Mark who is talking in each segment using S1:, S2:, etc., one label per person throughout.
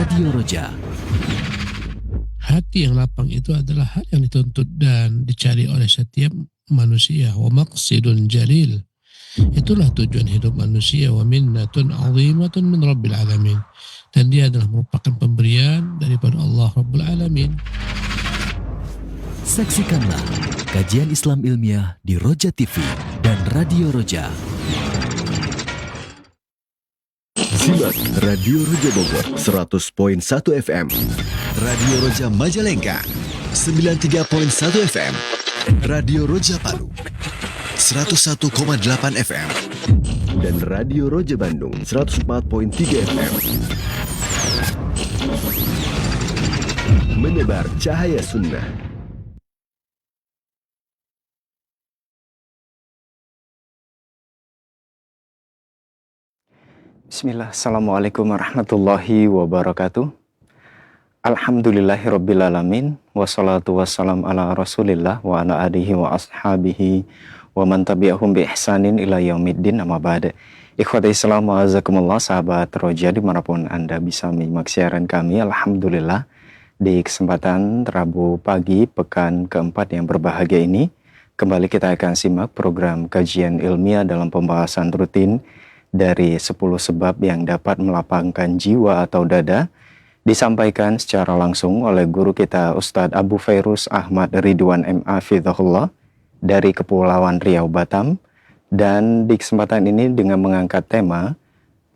S1: Radio Roja.
S2: Hati yang lapang itu adalah hal yang dituntut dan dicari oleh setiap manusia. Wa maqsidun jalil. Itulah tujuan hidup manusia. Wa minnatun azimatun min rabbil alamin. Dan dia adalah merupakan pemberian daripada Allah Rabbul Alamin.
S1: Saksikanlah kajian Islam ilmiah di Roja TV dan Radio Roja.
S3: Simak Radio Roja Bogor 100.1 FM, Radio Roja Majalengka 93.1 FM, Radio Roja Palu 101,8 FM, dan Radio Roja Bandung 104.3 FM. Menebar cahaya sunnah.
S4: Bismillah, Assalamualaikum warahmatullahi wabarakatuh. Alhamdulillahirrabbilalamin. Wassalatu wassalam ala rasulillah wa ala alihi wa ashabihi wa man tabi'ahum bi ihsanin ila yaumiddin, amma ba'da. Ikhwati Islam wa azakumullah, sahabat Roja dimanapun Anda bisa menyimak siaran kami. Alhamdulillah, di kesempatan Rabu pagi pekan keempat yang berbahagia ini, kembali kita akan simak program kajian ilmiah dalam pembahasan rutin dari 10 sebab yang dapat melapangkan jiwa atau dada, disampaikan secara langsung oleh guru kita Ustadz Abu Fairuz Ahmad Ridwan M.A. Fidhahullah dari Kepulauan Riau, Batam. Dan di kesempatan ini dengan mengangkat tema,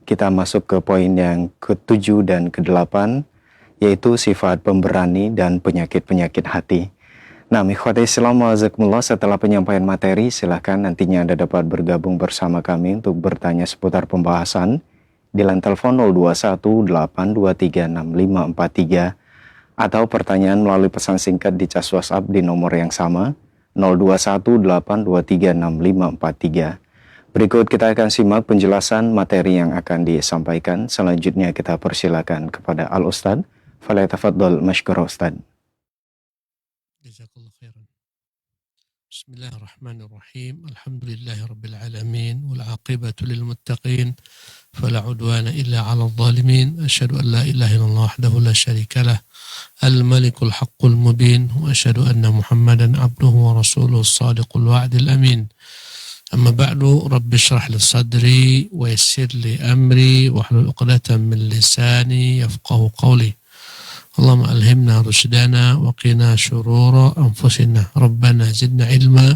S4: kita masuk ke poin yang ke-7 dan ke-8, yaitu sifat pemberani dan penyakit-penyakit hati. Nah, ikhwati Islam wa azakumullah, setelah penyampaian materi, silahkan nantinya Anda dapat bergabung bersama kami untuk bertanya seputar pembahasan di line telepon 0218236543 atau pertanyaan melalui pesan singkat di cas WhatsApp di nomor yang sama 0218236543. Berikut kita akan simak penjelasan materi yang akan disampaikan. Selanjutnya kita persilakan kepada Al-Ustadz. Falyatafaddal mashkura Ustadz.
S2: Jazakallah khairan. Bismillahirrahmanirrahim. Alhamdulillahirabbil alamin wal aqibatu lil muttaqin fala udwana illa 'alal zalimin. Asyhadu an la ilaha illallah wahdahu la syarika lah, al malikul haqqul mubin, wa asyhadu anna Muhammadan abduhu wa rasuluhu as-sadiqul wa'dil amin. Amma ba'du, rabbi shrah li sadri wa yassir li amri wa hlul 'uqdatam min lisani yafqahu qawli. Allahumma alhimna rusydana wa qina syurura anfusina. Rabbana zidna ilma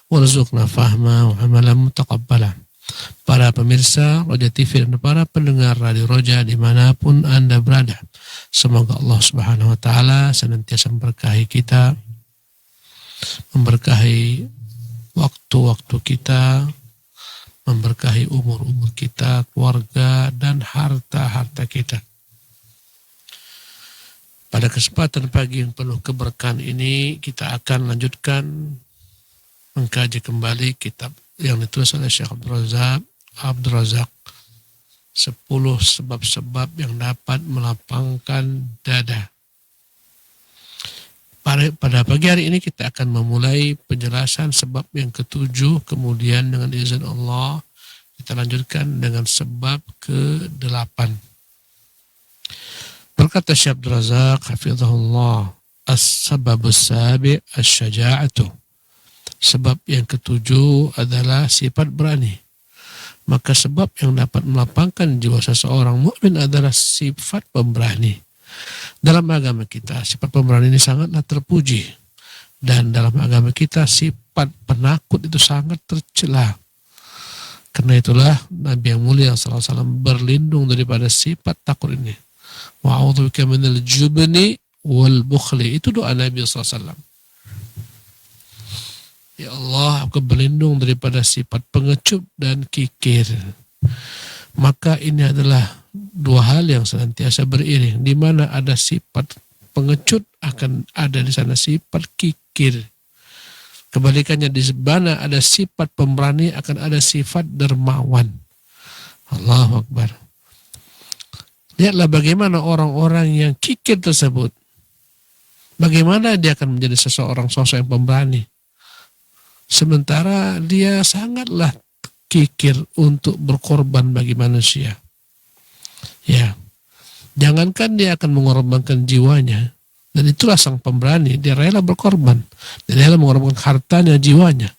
S2: warzuqna fahma wa amalan mutaqabbala. Para pemirsa Roja TV dan para pendengar Radio Roja dimanapun Anda berada, semoga Allah Subhanahu wa Ta'ala senantiasa memberkahi kita, memberkahi waktu-waktu kita, memberkahi umur-umur kita, keluarga, dan harta-harta kita. Pada kesempatan pagi yang penuh keberkahan ini, kita akan lanjutkan mengkaji kembali kitab yang ditulis oleh Syekh Abdul Razak, 10 sebab-sebab yang dapat melapangkan dada. Pada pagi hari ini kita akan memulai penjelasan sebab yang ke-7, kemudian dengan izin Allah kita lanjutkan dengan sebab ke-8. Berkata Syekh Abdul Razak hafizahullah, as-sababus sabi' asy-syaja'atu. Sebab yang ke-7 adalah sifat berani. Maka sebab yang dapat melapangkan jiwa seseorang mukmin adalah sifat pemberani. Dalam agama kita, sifat pemberani ini sangatlah terpuji. Dan dalam agama kita, sifat penakut itu sangat tercela. Karena itulah Nabi yang mulia SAW berlindung daripada sifat takut ini. Wa'udzubika minal jubni wal bukhli. Itu doa Nabi SAW. Ya Allah, aku berlindung daripada sifat pengecut dan kikir. Maka ini adalah dua hal yang senantiasa beriring. Di mana ada sifat pengecut, akan ada di sana sifat kikir. Kebalikannya, di mana ada sifat pemberani, akan ada sifat dermawan. Allahu Akbar. Lihatlah bagaimana orang-orang yang kikir tersebut, bagaimana dia akan menjadi seseorang sosok yang pemberani. Sementara dia sangatlah kikir untuk berkorban bagi manusia. Ya, Jangankan dia akan mengorbankan jiwanya, dan itulah sang pemberani, dia rela berkorban, dia rela mengorbankan hartanya, jiwanya.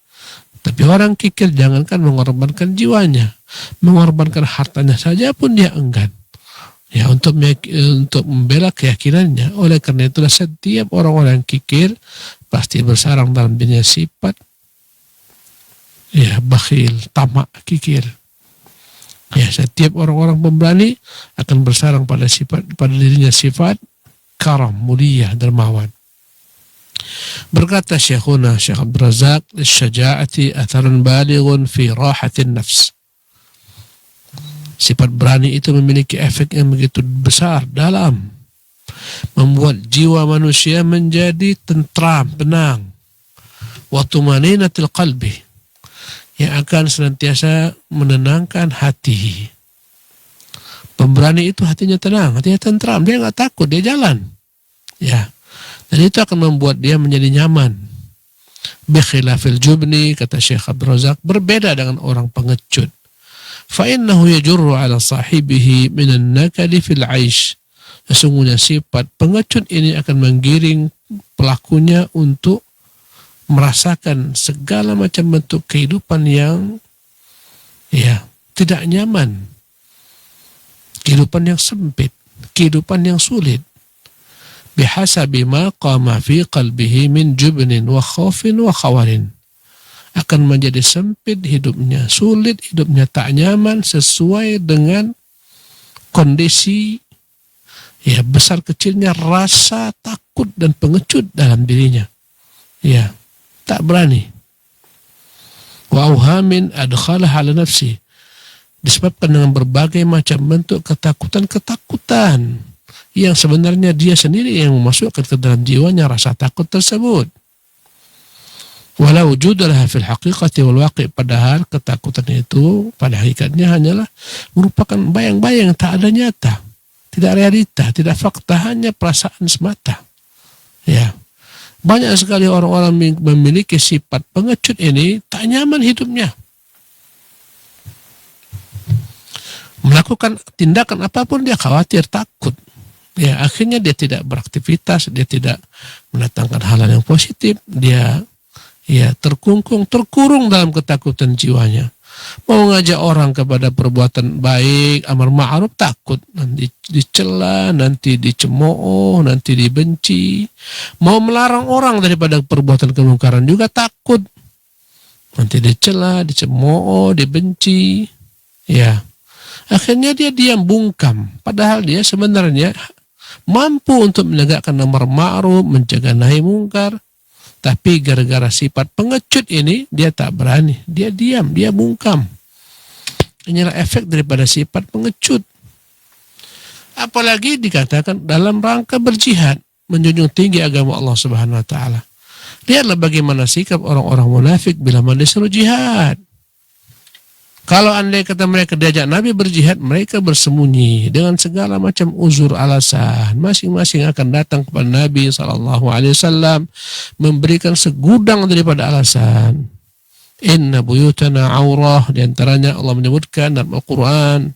S2: Tapi orang kikir jangankan mengorbankan jiwanya, mengorbankan hartanya saja pun dia enggan. Ya, untuk membela keyakinannya. Oleh karena itulah setiap orang-orang kikir pasti bersarang dalam dirinya sifat bakhil, tamak, kikir. Ya, setiap orang-orang pemberani akan bersarang pada dirinya sifat karam, mulia, dermawan. Berkata Syekhuna Syekh Abdul Razak, "Syaja'ati atharun balighun fi rahatin nafs." Sifat berani itu memiliki efek yang begitu besar, dalam, membuat jiwa manusia menjadi tentram, tenang. Wa tumaninatil qalbi, yang akan senantiasa menenangkan hati. Pemberani itu hatinya tenang, hatinya tentram, dia nggak takut, dia jalan. Ya, dan itu akan membuat dia menjadi nyaman. Bikhilafil jubni, kata Syekh Abdul Razak, berbeda dengan orang pengecut. Fa'innahu yajurru ala sahibihi minan nakali fil aish. Sesungguhnya sifat pengecut ini akan menggiring pelakunya untuk merasakan segala macam bentuk kehidupan yang tidak nyaman, kehidupan yang sempit, kehidupan yang sulit. Bihasabi ma qama fi qalbihi min jubnin wa khawfin wa khawarin. Akan menjadi sempit hidupnya, sulit hidupnya, tak nyaman sesuai dengan kondisi besar kecilnya rasa takut dan pengecut dalam dirinya. Ya, tak berani. Wa auhamin adkhalah ala nafsi, disebabkan dengan berbagai macam bentuk ketakutan-ketakutan yang sebenarnya dia sendiri yang memasukkan ke dalam jiwanya rasa takut tersebut. Walau wujudlah fil haqiqati wal waqi', padahal ketakutan itu pada hakikatnya hanyalah merupakan bayang-bayang, tak ada nyata, tidak realita, tidak fakta, hanya perasaan semata. Ya. Banyak sekali orang-orang memiliki sifat pengecut ini tak nyaman hidupnya. Melakukan tindakan apapun dia khawatir, takut. Ya, akhirnya dia tidak beraktivitas, dia tidak mendatangkan hal yang positif, dia terkurung dalam ketakutan jiwanya. Mau ngajak orang kepada perbuatan baik, amar ma'ruf, takut nanti dicela, nanti dicemooh, nanti dibenci. Mau melarang orang daripada perbuatan kemungkaran juga takut, nanti dicela, dicemooh, dibenci. Ya, akhirnya dia diam, bungkam, padahal dia sebenarnya mampu untuk menegakkan amar ma'ruf, mencegah nahi mungkar. Tapi gara-gara sifat pengecut ini, dia tak berani. Dia diam, dia bungkam. Inilah efek daripada sifat pengecut. Apalagi dikatakan dalam rangka berjihad, menjunjung tinggi agama Allah Subhanahu wa Ta'ala. Lihatlah bagaimana sikap orang-orang munafik bila disuruh jihad. Kalau andai kata mereka diajak Nabi berjihad, mereka bersembunyi dengan segala macam uzur alasan. Masing-masing akan datang kepada Nabi SAW memberikan segudang daripada alasan. Inna buyutana aurah, diantaranya Allah menyebutkan dalam Al-Quran.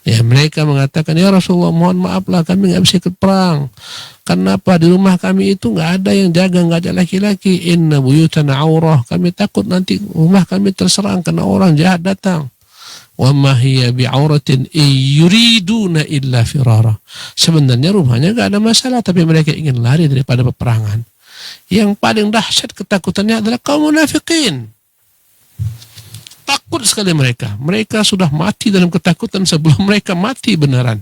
S2: Ya, mereka mengatakan, ya Rasulullah, mohon maaflah kami nggak bisa ikut perang. Kenapa? Di rumah kami itu nggak ada yang jaga, nggak ada laki-laki. Inna buyutana aurah, kami takut nanti rumah kami terserang karena orang jahat datang. Wa ma hiya bi'auratin yuriduna illa firara. Sebenarnya rumahnya nggak ada masalah, tapi mereka ingin lari daripada peperangan. Yang paling dahsyat ketakutannya adalah kaum munafikin. Takut sekali mereka. Mereka sudah mati dalam ketakutan sebelum mereka mati beneran.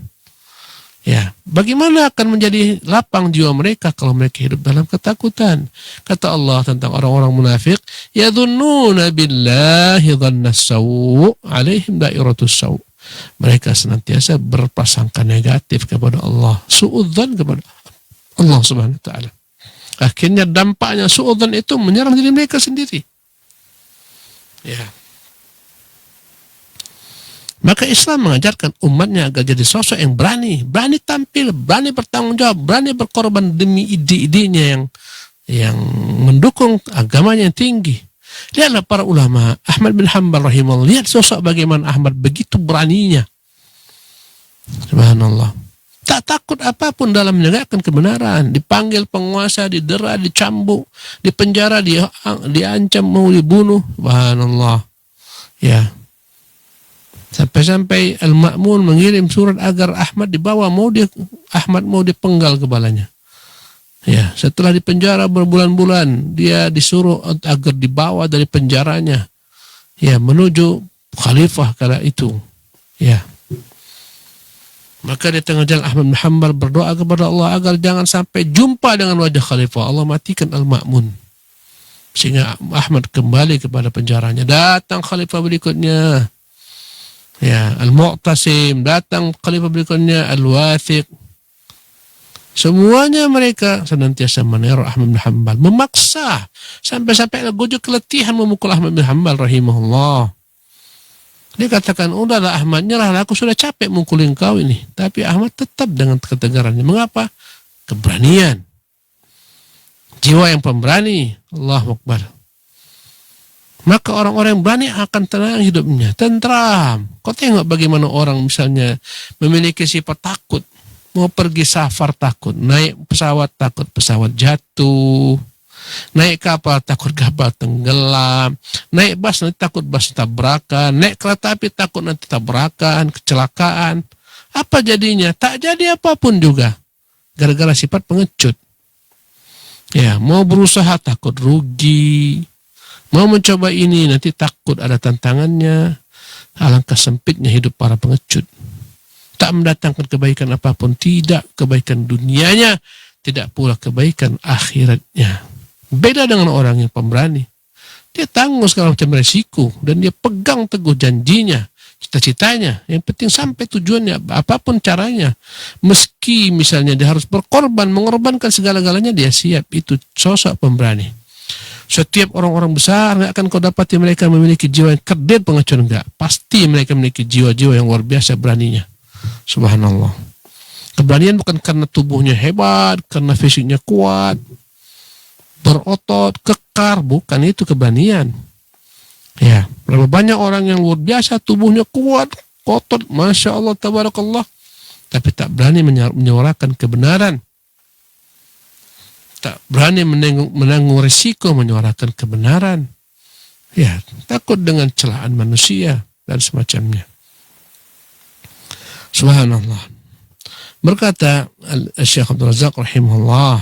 S2: Ya, bagaimana akan menjadi lapang jiwa mereka kalau mereka hidup dalam ketakutan? Kata Allah tentang orang-orang munafik, yadhunnuna billahi dhannas sawu' alaihim dairatus sawu'. Mereka senantiasa berprasangka negatif kepada Allah, suudzon kepada Allah Subhanahu wa Ta'ala. Akhirnya dampaknya suudzon itu menyerang diri mereka sendiri. Ya. Maka Islam mengajarkan umatnya agar jadi sosok yang berani tampil, berani bertanggung jawab, berani berkorban demi ide-idenya yang mendukung agamanya yang tinggi. Lihatlah para ulama, Ahmad bin Hanbal rahimahullah, lihat sosok bagaimana Ahmad begitu beraninya. Subhanallah. Tak takut apapun dalam menegakkan kebenaran. Dipanggil penguasa, didera, dicambuk, dipenjara, diancam mau dibunuh. Subhanallah. Ya. Sampai-sampai Al-Ma'mun mengirim surat agar Ahmad dibawa, Ahmad mau dipenggal kepalanya. Ya, setelah dipenjara berbulan-bulan, dia disuruh agar dibawa dari penjaranya, ya, menuju khalifah kala itu. Ya. Maka di tengah jalan Ahmad bin Hanbal berdoa kepada Allah agar jangan sampai jumpa dengan wajah khalifah. Allah matikan Al-Ma'mun. Sehingga Ahmad kembali kepada penjaranya. Datang khalifah berikutnya, ya, Al-Mu'tasim. Datang khalifah berikutnya, Al-Wathiq. Semuanya mereka senantiasa meneror Ahmad bin Hanbal, memaksa sampai-sampai Al-Gujur keletihan memukul Ahmad bin Hanbal rahimahullah. Dia katakan, udahlah Ahmad, nyerahlah, aku sudah capek mukulin kau ini. Tapi Ahmad tetap dengan ketegarannya. Mengapa? Keberanian. Jiwa yang pemberani. Allahu Akbar. Maka orang-orang yang berani akan tenang hidupnya, tentram. Kau tengok bagaimana orang misalnya memiliki sifat takut. Mau pergi safar takut, naik pesawat takut pesawat jatuh, naik kapal takut kapal tenggelam, naik bus nanti takut bus tabrakan, naik kereta api takut nanti tabrakan, kecelakaan. Apa jadinya? Tak jadi apapun juga. Gara-gara sifat pengecut. Ya, mau berusaha takut rugi, mau mencoba ini nanti takut ada tantangannya. Alangkah sempitnya hidup para pengecut. Tak mendatangkan kebaikan apapun, tidak kebaikan dunianya, tidak pula kebaikan akhiratnya. Beda dengan orang yang pemberani. Dia tanggung segala macam resiko dan dia pegang teguh janjinya, cita-citanya. Yang penting sampai tujuannya, apapun caranya. Meski misalnya dia harus berkorban, mengorbankan segala-galanya, dia siap. Itu sosok pemberani. Setiap orang-orang besar nggak akan kau dapati mereka memiliki jiwa yang kerdil pengecut, enggak. Pasti mereka memiliki jiwa-jiwa yang luar biasa beraninya. Subhanallah. Keberanian bukan karena tubuhnya hebat, karena fisiknya kuat, berotot, kekar, bukan itu keberanian. Ya, berapa banyak orang yang luar biasa, tubuhnya kuat, otot, masya Allah, tabarakallah, tapi tak berani menyuarakan kebenaran, tak berani menanggung risiko menyuarakan kebenaran. Ya, takut dengan celaan manusia dan semacamnya. Subhanallah. Berkata Syekh Abdul Razak rahimahullah,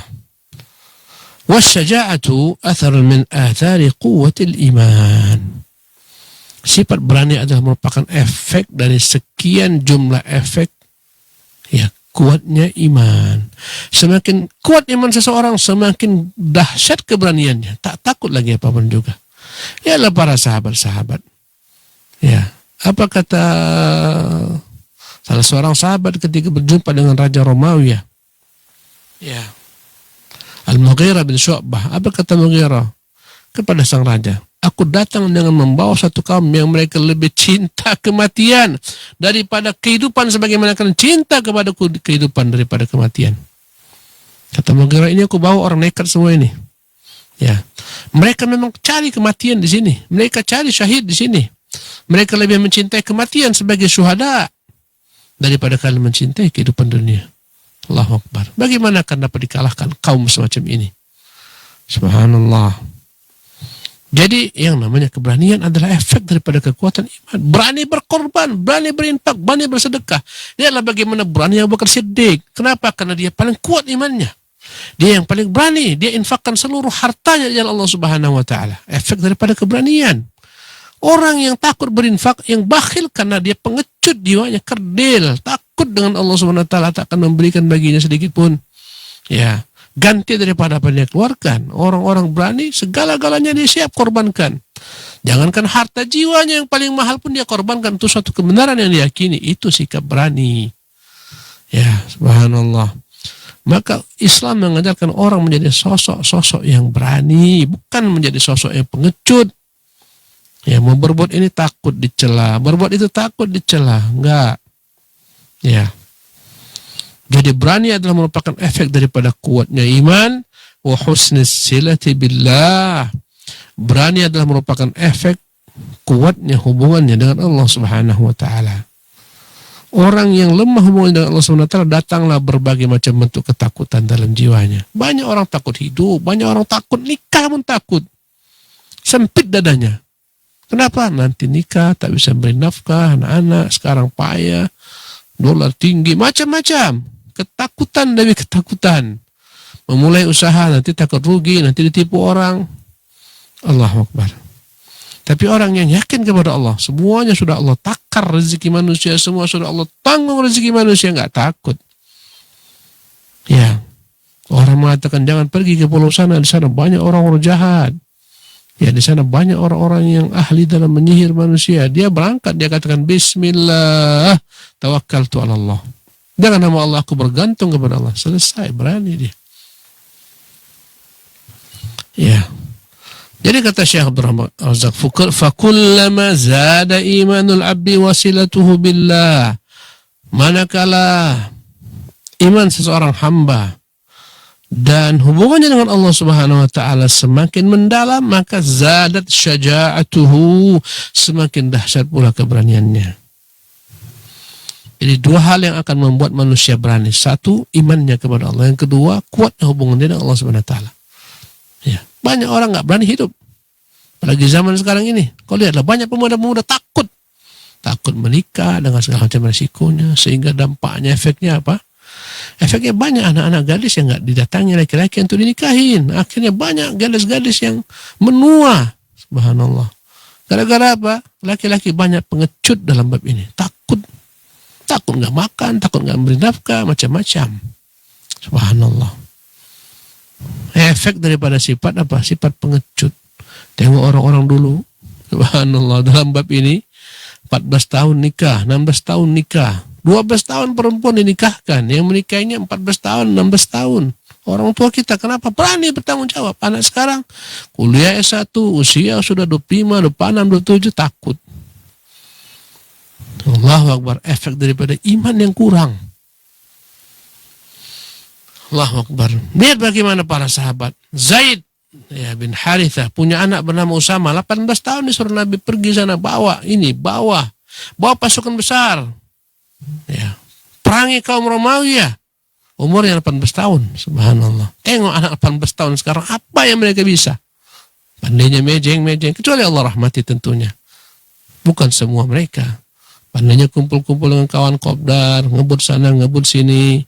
S2: "Wasyaja'atu atharun min athari quwwatil iman." Sifat berani adalah merupakan efek dari sekian jumlah efek, ya, kuatnya iman. Semakin kuat iman seseorang, semakin dahsyat keberaniannya. Tak takut lagi apapun juga. Ialah para sahabat-sahabat. Ya, apa kata salah seorang sahabat ketika berjumpa dengan Raja Romawi, ya, Al-Mughirah bin Syu'bah. Apa kata Mughirah kepada sang raja? Aku datang dengan membawa satu kaum yang mereka lebih cinta kematian daripada kehidupan, sebagaimana kalian cinta kepada kehidupan daripada kematian. Kata Mughirah, ini aku bawa orang nekat semua ini. Ya, mereka memang cari kematian di sini. Mereka cari syahid di sini. Mereka lebih mencintai kematian sebagai syuhada daripada kalian mencintai kehidupan dunia. Allahu Akbar. Bagaimana akan dapat dikalahkan kaum semacam ini? Subhanallah. Jadi yang namanya keberanian adalah efek daripada kekuatan iman. Berani berkorban, berani berinfak, berani bersedekah. Dia adalah bagaimana berani Abu Bakar Siddiq. Kenapa? Karena dia paling kuat imannya. Dia yang paling berani. Dia infakkan seluruh hartanya di jalan Allah Subhanahu wa taala. Efek daripada keberanian. Orang yang takut berinfak, yang bakhil karena dia pengecut jiwanya, kerdil, takut dengan Allah Subhanahu wa taala, tak akan memberikan baginya sedikit pun. Ya, ganti daripada apa yang dia keluarkan. Orang-orang berani segala-galanya dia siap korbankan. Jangankan harta jiwanya yang paling mahal pun dia korbankan untuk suatu kebenaran yang diyakini. Itu sikap berani. Ya, subhanallah. Maka Islam mengajarkan orang menjadi sosok-sosok yang berani, bukan menjadi sosok yang pengecut. Ya, mau berbuat ini takut dicela, berbuat itu takut dicela, enggak. Ya. Jadi berani adalah merupakan efek daripada kuatnya iman wa husnis silati billah. Berani adalah merupakan efek kuatnya hubungannya dengan Allah Subhanahu wa taala. Orang yang lemah hubungan dengan Allah SWT, datanglah berbagai macam bentuk ketakutan dalam jiwanya. Banyak orang takut hidup, banyak orang takut nikah pun takut. Sempit dadanya. Kenapa? Nanti nikah, tak bisa beri nafkah, anak-anak, sekarang payah, dolar tinggi, macam-macam. Ketakutan demi ketakutan. Memulai usaha, nanti takut rugi, nanti ditipu orang. Allahu Akbar. Tapi orang yang yakin kepada Allah, semuanya sudah Allah takar rezeki manusia, semua sudah Allah tanggung rezeki manusia, nggak takut. Ya, orang mengatakan jangan pergi ke pulau sana, di sana banyak orang-orang jahat. Ya, di sana banyak orang-orang yang ahli dalam menyihir manusia. Dia berangkat, dia katakan Bismillah, tawakkaltu ala Allah. Dengan nama Allah aku bergantung kepada Allah. Selesai, berani dia. Ya. Jadi kata Syekh Abdul Rahman Razak, fakullama zada imanul abdi wasilatuhu billah. Manakala iman seseorang hamba dan hubungannya dengan Allah Subhanahu wa taala semakin mendalam, maka zadat syaja'atuhu, semakin dahsyat pula keberaniannya. Jadi dua hal yang akan membuat manusia berani. Satu, imannya kepada Allah. Yang kedua, kuatnya hubungannya dengan Allah Subhanahu wa taala. Ya, banyak orang nggak berani hidup. Apalagi zaman sekarang ini. Kau lihatlah, banyak pemuda-pemuda takut menikah dengan segala macam resikonya, sehingga dampaknya, efeknya apa? Efeknya banyak anak-anak gadis yang nggak didatangi laki-laki untuk dinikahin. Akhirnya banyak gadis-gadis yang menua. Subhanallah. Gara-gara apa? Laki-laki banyak pengecut dalam bab ini. Takut nggak makan, takut nggak memberi nafkah, macam-macam. Subhanallah. Efek daripada sifat apa? Sifat pengecut. Tengok orang-orang dulu, subhanallah, dalam bab ini 14 tahun nikah, 16 tahun nikah, 12 tahun perempuan dinikahkan, yang menikahinya 14 tahun, 16 tahun. Orang tua kita kenapa berani bertanggung jawab? Anak sekarang kuliah S1, usia sudah 25, 26, 27, takut. Allahu Akbar, efek daripada iman yang kurang. Allahu Akbar. Lihat bagaimana para sahabat. Zaid bin Harithah punya anak bernama Usama, 18 tahun disuruh Nabi pergi sana, bawa pasukan besar. Ya, perangi kaum Romawi, umurnya 18 tahun. Subhanallah. Tengok anak 18 tahun sekarang apa yang mereka bisa. Pandainya mejeng, kecuali Allah rahmati tentunya. Bukan semua mereka. Pandainya kumpul-kumpul dengan kawan kopdar, ngebut sana, ngebut sini.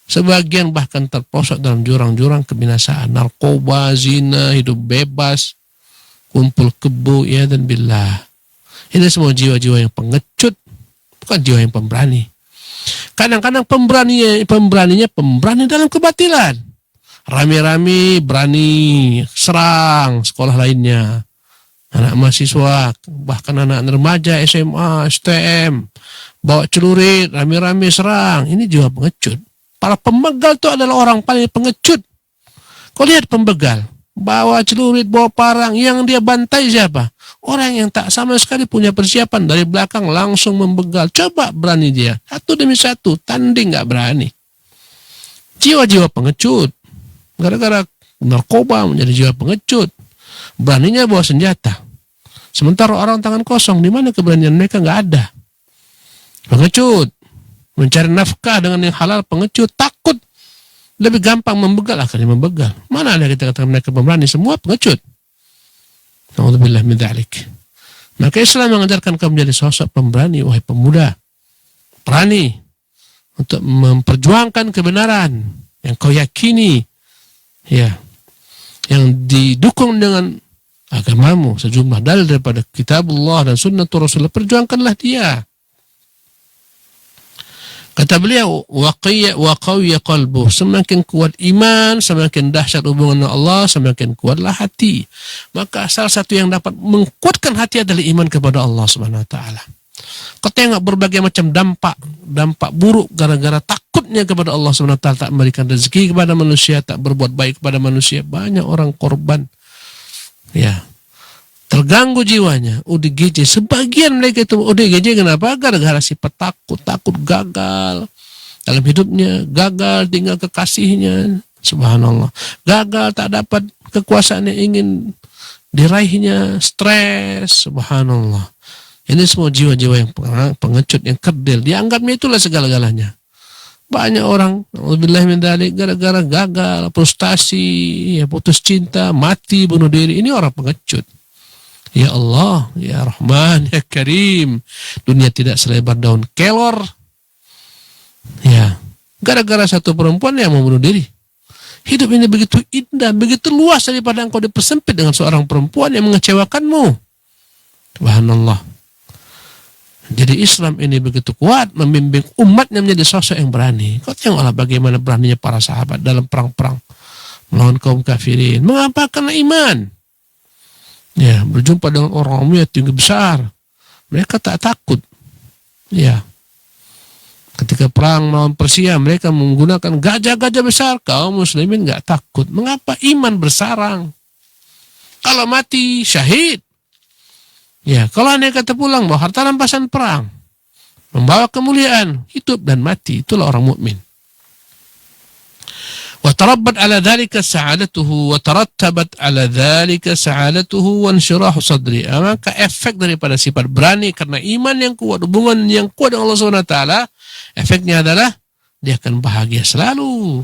S2: Sebagian bahkan terprosok dalam jurang-jurang kebinasaan, narkoba, zina, hidup bebas, kumpul kebo, ya dan billah. Ini semua jiwa-jiwa yang pengecut, bukan jiwa yang pemberani. Kadang-kadang pemberaninya pemberani dalam kebatilan. Rame-rame berani serang sekolah lainnya. Anak mahasiswa, bahkan anak remaja, SMA, STM, bawa celurit, rame-rame serang. Ini jiwa pengecut. Para pembegal itu adalah orang paling pengecut. Kau lihat pembegal, bawa celurit, bawa parang, yang dia bantai siapa? Orang yang tak sama sekali punya persiapan, dari belakang langsung membegal. Coba berani dia, satu demi satu, tanding gak berani. Jiwa-jiwa pengecut. Gara-gara narkoba menjadi jiwa pengecut. Beraninya bawa senjata. Sementara orang tangan kosong, di mana keberanian mereka? Gak ada. Pengecut. Mencari nafkah dengan yang halal, pengecut, takut. Lebih gampang membegal, akhirnya membegal. Mana ada kita katakan mereka pemberani? Semua pengecut. Na'udzubillah min dzalik. Maka Islam mengajarkan kau menjadi sosok pemberani, wahai pemuda. Berani untuk memperjuangkan kebenaran yang kau yakini, ya, yang didukung dengan agamamu, sejumlah dalil daripada kitabullah dan sunnatul Rasulullah. Perjuangkanlah dia. Kata beliau, wa qawiya qalbuh, semakin kuat iman, semakin dahsyat hubungan dengan Allah, semakin kuatlah hati. Maka salah satu yang dapat menguatkan hati adalah iman kepada Allah Subhanahu wa taala. Kau tengok berbagai macam dampak buruk gara-gara takutnya kepada Allah Subhanahu wa taala, tak memberikan rezeki kepada manusia, tak berbuat baik kepada manusia. Banyak orang korban. Ya. Terganggu jiwanya, ODGJ. Sebagian mereka itu ODGJ kenapa? Gara-gara sifat takut gagal dalam hidupnya, gagal tinggal kekasihnya, subhanallah, gagal tak dapat kekuasaan yang ingin diraihnya, stres, subhanallah. Ini semua jiwa-jiwa yang pengecut, yang kerdil. Dianggapnya itulah segala-galanya. Banyak orang, alhamdulillah min dzalik, gara-gara gagal, frustasi, ya putus cinta, mati, bunuh diri. Ini orang pengecut. Ya Allah, ya Rahman, ya Karim. Dunia tidak selebar daun kelor. Ya, gara-gara satu perempuan yang mau bunuh diri. Hidup ini begitu indah, begitu luas daripada engkau dipersempit dengan seorang perempuan yang mengecewakanmu. Subhanallah. Jadi Islam ini begitu kuat membimbing umatnya menjadi sosok yang berani. Kau tengoklah bagaimana beraninya para sahabat dalam perang-perang melawan kaum kafirin. Mengapa? Karena iman. Ya, berjumpa dengan orang yang tinggi besar, mereka tak takut. Ya. Ketika perang melawan Persia, mereka menggunakan gajah-gajah besar. Kaum muslimin nggak takut. Mengapa? Iman bersarang. Kalau mati syahid. Ya, kalau anda kata pulang bawa harta rampasan perang, membawa kemuliaan, hidup dan mati, itulah orang mukmin. Wa tarabbat ala dzalika sa'adatuhu wa tarattabat ala dzalika sa'adatuhu wa insyirahu sadri. Maka efek daripada sifat berani karena iman yang kuat, hubungan yang kuat dengan Allah Subhanahu wa taala, efeknya adalah dia akan bahagia selalu.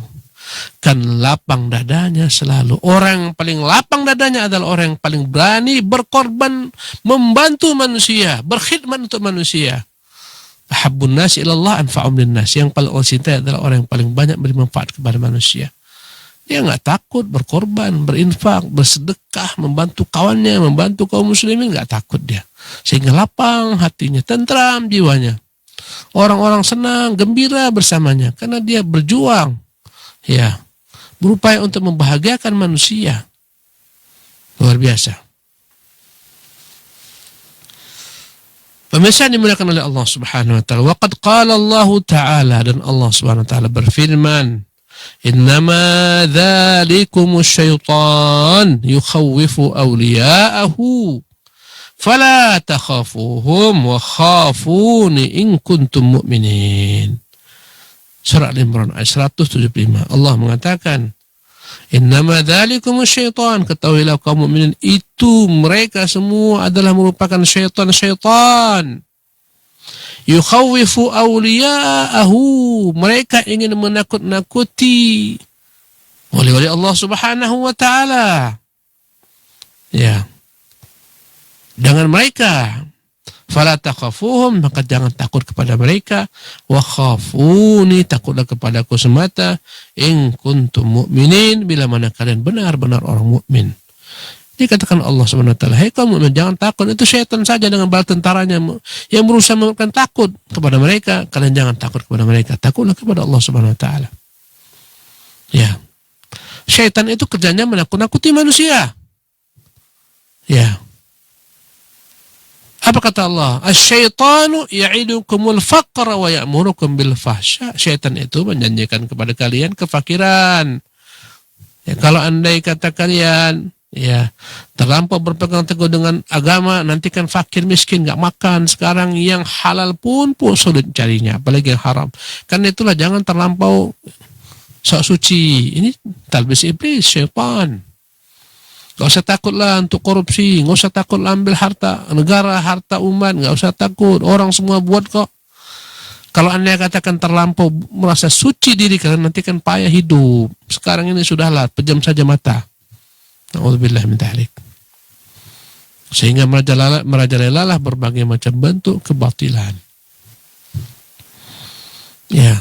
S2: Kan lapang dadanya selalu. Orang yang paling lapang dadanya adalah orang yang paling berani berkorban, membantu manusia, berkhidmat untuk manusia. Ahabbun nasi ilallah anfa'um linnas. Yang paling Allah cintai adalah orang yang paling banyak beri manfaat kepada manusia. Dia nggak takut berkorban, berinfak, bersedekah, membantu kawannya, membantu kaum muslimin, nggak takut dia. Sehingga lapang hatinya, tentram jiwanya. Orang-orang senang, gembira bersamanya karena dia berjuang. Ya, berupaya untuk membahagiakan manusia. Luar biasa. Pemirsa yang dimuliakan oleh Allah Subhanahu wa taala. Wa qad qala Allah taala, dan Allah Subhanahu wa taala berfirman, "Innama dzalikumus syaitan yukhawwifu awliya'ahu fala takhafuhum wa khafuni in kuntum mu'minin." Surah Al-Imran ayat 175. Allah mengatakan, innama dzalikumus syaitan, ketahuilah kaum mukminin itu mereka semua adalah merupakan syaitan-syaitan. Yukhawwifu awliya'ahu, mereka ingin menakut-nakuti wali-wali Allah Subhanahu wa taala. Ya. Dengan mereka, fala takhafuhum, maka jangan takut kepada mereka, wa khafuni, takutlah kepadaku semata, in kuntum mu'minin, bila mana kalian benar-benar orang mukmin. Dikatakan Allah Subhanahu wa taala, "Hai kaum mukmin, jangan takut, itu syaitan saja dengan bala tentaranya yang berusaha memberikan takut kepada mereka. Kalian jangan takut kepada mereka, takutlah kepada Allah Subhanahu wa taala." Ya. Syaitan itu kerjanya menakut-nakuti manusia. Ya. Apa kata Allah? Asy-syaitanu ya'idukumul faqra wa ya'murukum bil fahsya. Syaitan itu menjanjikan kepada kalian kefakiran. Ya, kalau andai kata kalian ya terlampau berpegang teguh dengan agama, nanti kan fakir miskin nggak makan. Sekarang yang halal pun sulit carinya, apalagi yang haram. Karena itulah jangan terlampau sok suci. Ini talbis iblis, syaitan. Gak usah takutlah untuk korupsi, gak usah takut ambil harta negara, harta umat, gak usah takut, orang semua buat kok. Kalau anda katakan terlampau merasa suci diri, kalian nanti kan payah hidup. Sekarang ini sudahlah, pejam saja mata. Na'udzubillah min dzalik. Sehingga merajalelalah berbagai macam bentuk kebatilan. Ya.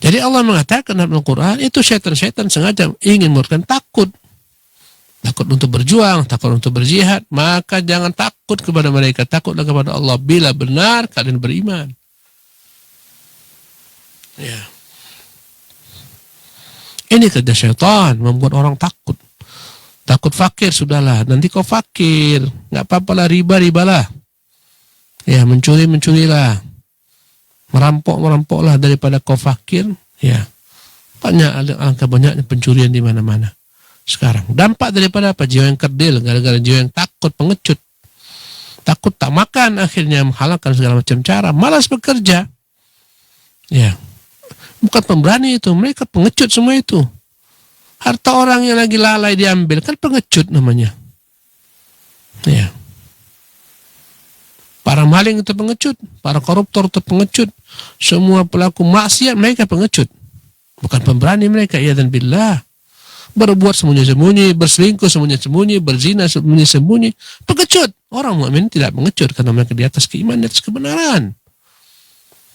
S2: Jadi Allah mengatakan dalam Al-Quran, itu syaitan-syaitan sengaja ingin memberikan takut. Takut untuk berjuang, takut untuk berjihad, maka jangan takut kepada mereka, takutlah kepada Allah bila benar kalian beriman. Ya. Ini kerja syaitan, membuat orang takut. Takut fakir, sudahlah, nanti kau fakir, nggak apa-apalah, ribalah. Ya, mencurilah. Merampoklah daripada kau fakir. Ya. Alangkah banyaknya pencurian di mana-mana. Sekarang dampak daripada apa? Jiwa yang kerdil, gara-gara jiwa yang takut, pengecut, takut tak makan, akhirnya menghalalkan segala macam cara, malas bekerja. Ya, bukan pemberani itu, mereka pengecut semua itu. Harta orang yang lagi lalai diambil, kan pengecut namanya. Ya, Para maling itu pengecut, para koruptor itu pengecut, semua pelaku maksiat mereka pengecut. Bukan pemberani mereka, ya dan billah. Berbuat sembunyi-sembunyi, berselingkuh sembunyi-sembunyi, berzina sembunyi-sembunyi, pengecut. Orang mukmin tidak pengecut karena mereka di atas keimanan, di atas kebenaran.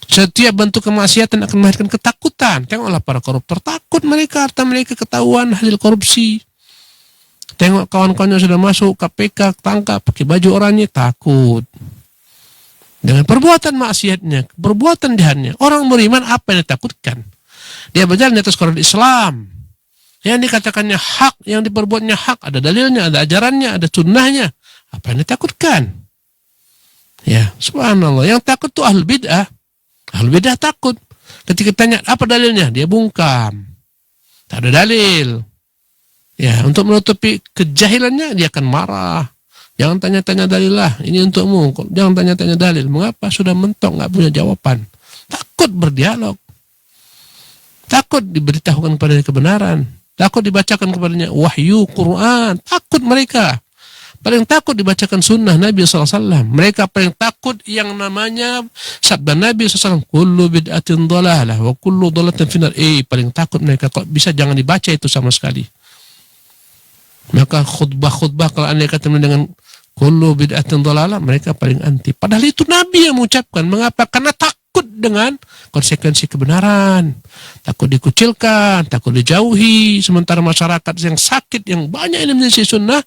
S2: Setiap bentuk kemaksiatan akan melahirkan ketakutan. Tengoklah para koruptor, takut mereka, harta mereka ketahuan hasil korupsi. Tengok kawan-kawannya sudah masuk KPK, tangkap pakai baju oranye, takut. Dengan perbuatan maksiatnya, perbuatan jahatnya, orang beriman apa yang ditakutkan? Dia berjalan di atas koridor Islam. Yang dikatakannya hak, yang diperbuatnya hak, ada dalilnya, ada ajarannya, ada sunnahnya. Apa yang ditakutkan? Ya, subhanallah. Yang takut tuh ahlul bid'ah. Ahlul bid'ah takut. Ketika tanya, apa dalilnya? Dia bungkam. Tak ada dalil. Ya, untuk menutupi kejahilannya, dia akan marah. Jangan tanya-tanya dalil lah, ini untukmu. Jangan tanya-tanya dalil. Mengapa? Sudah mentok, nggak punya jawaban. Takut berdialog. Takut diberitahukan kepadanya kebenaran. Takut dibacakan kepadanya wahyu Quran. Takut mereka. Paling takut dibacakan sunnah Nabi SAW. Mereka paling takut yang namanya sabda Nabi SAW. Kullu bid'atin dhalalah wa kullu dhalalatin finnar. Paling takut mereka. Kok bisa jangan dibaca itu sama sekali. Maka khutbah-khutbah kalau anda kata dengan kullu bid'atin dhalalah, mereka paling anti. Padahal itu Nabi yang mengucapkan. Mengapa? Karena takut dengan konsekuensi kebenaran. Takut dikucilkan, takut dijauhi. Sementara masyarakat yang sakit, yang banyak ini menyelisih sunnah,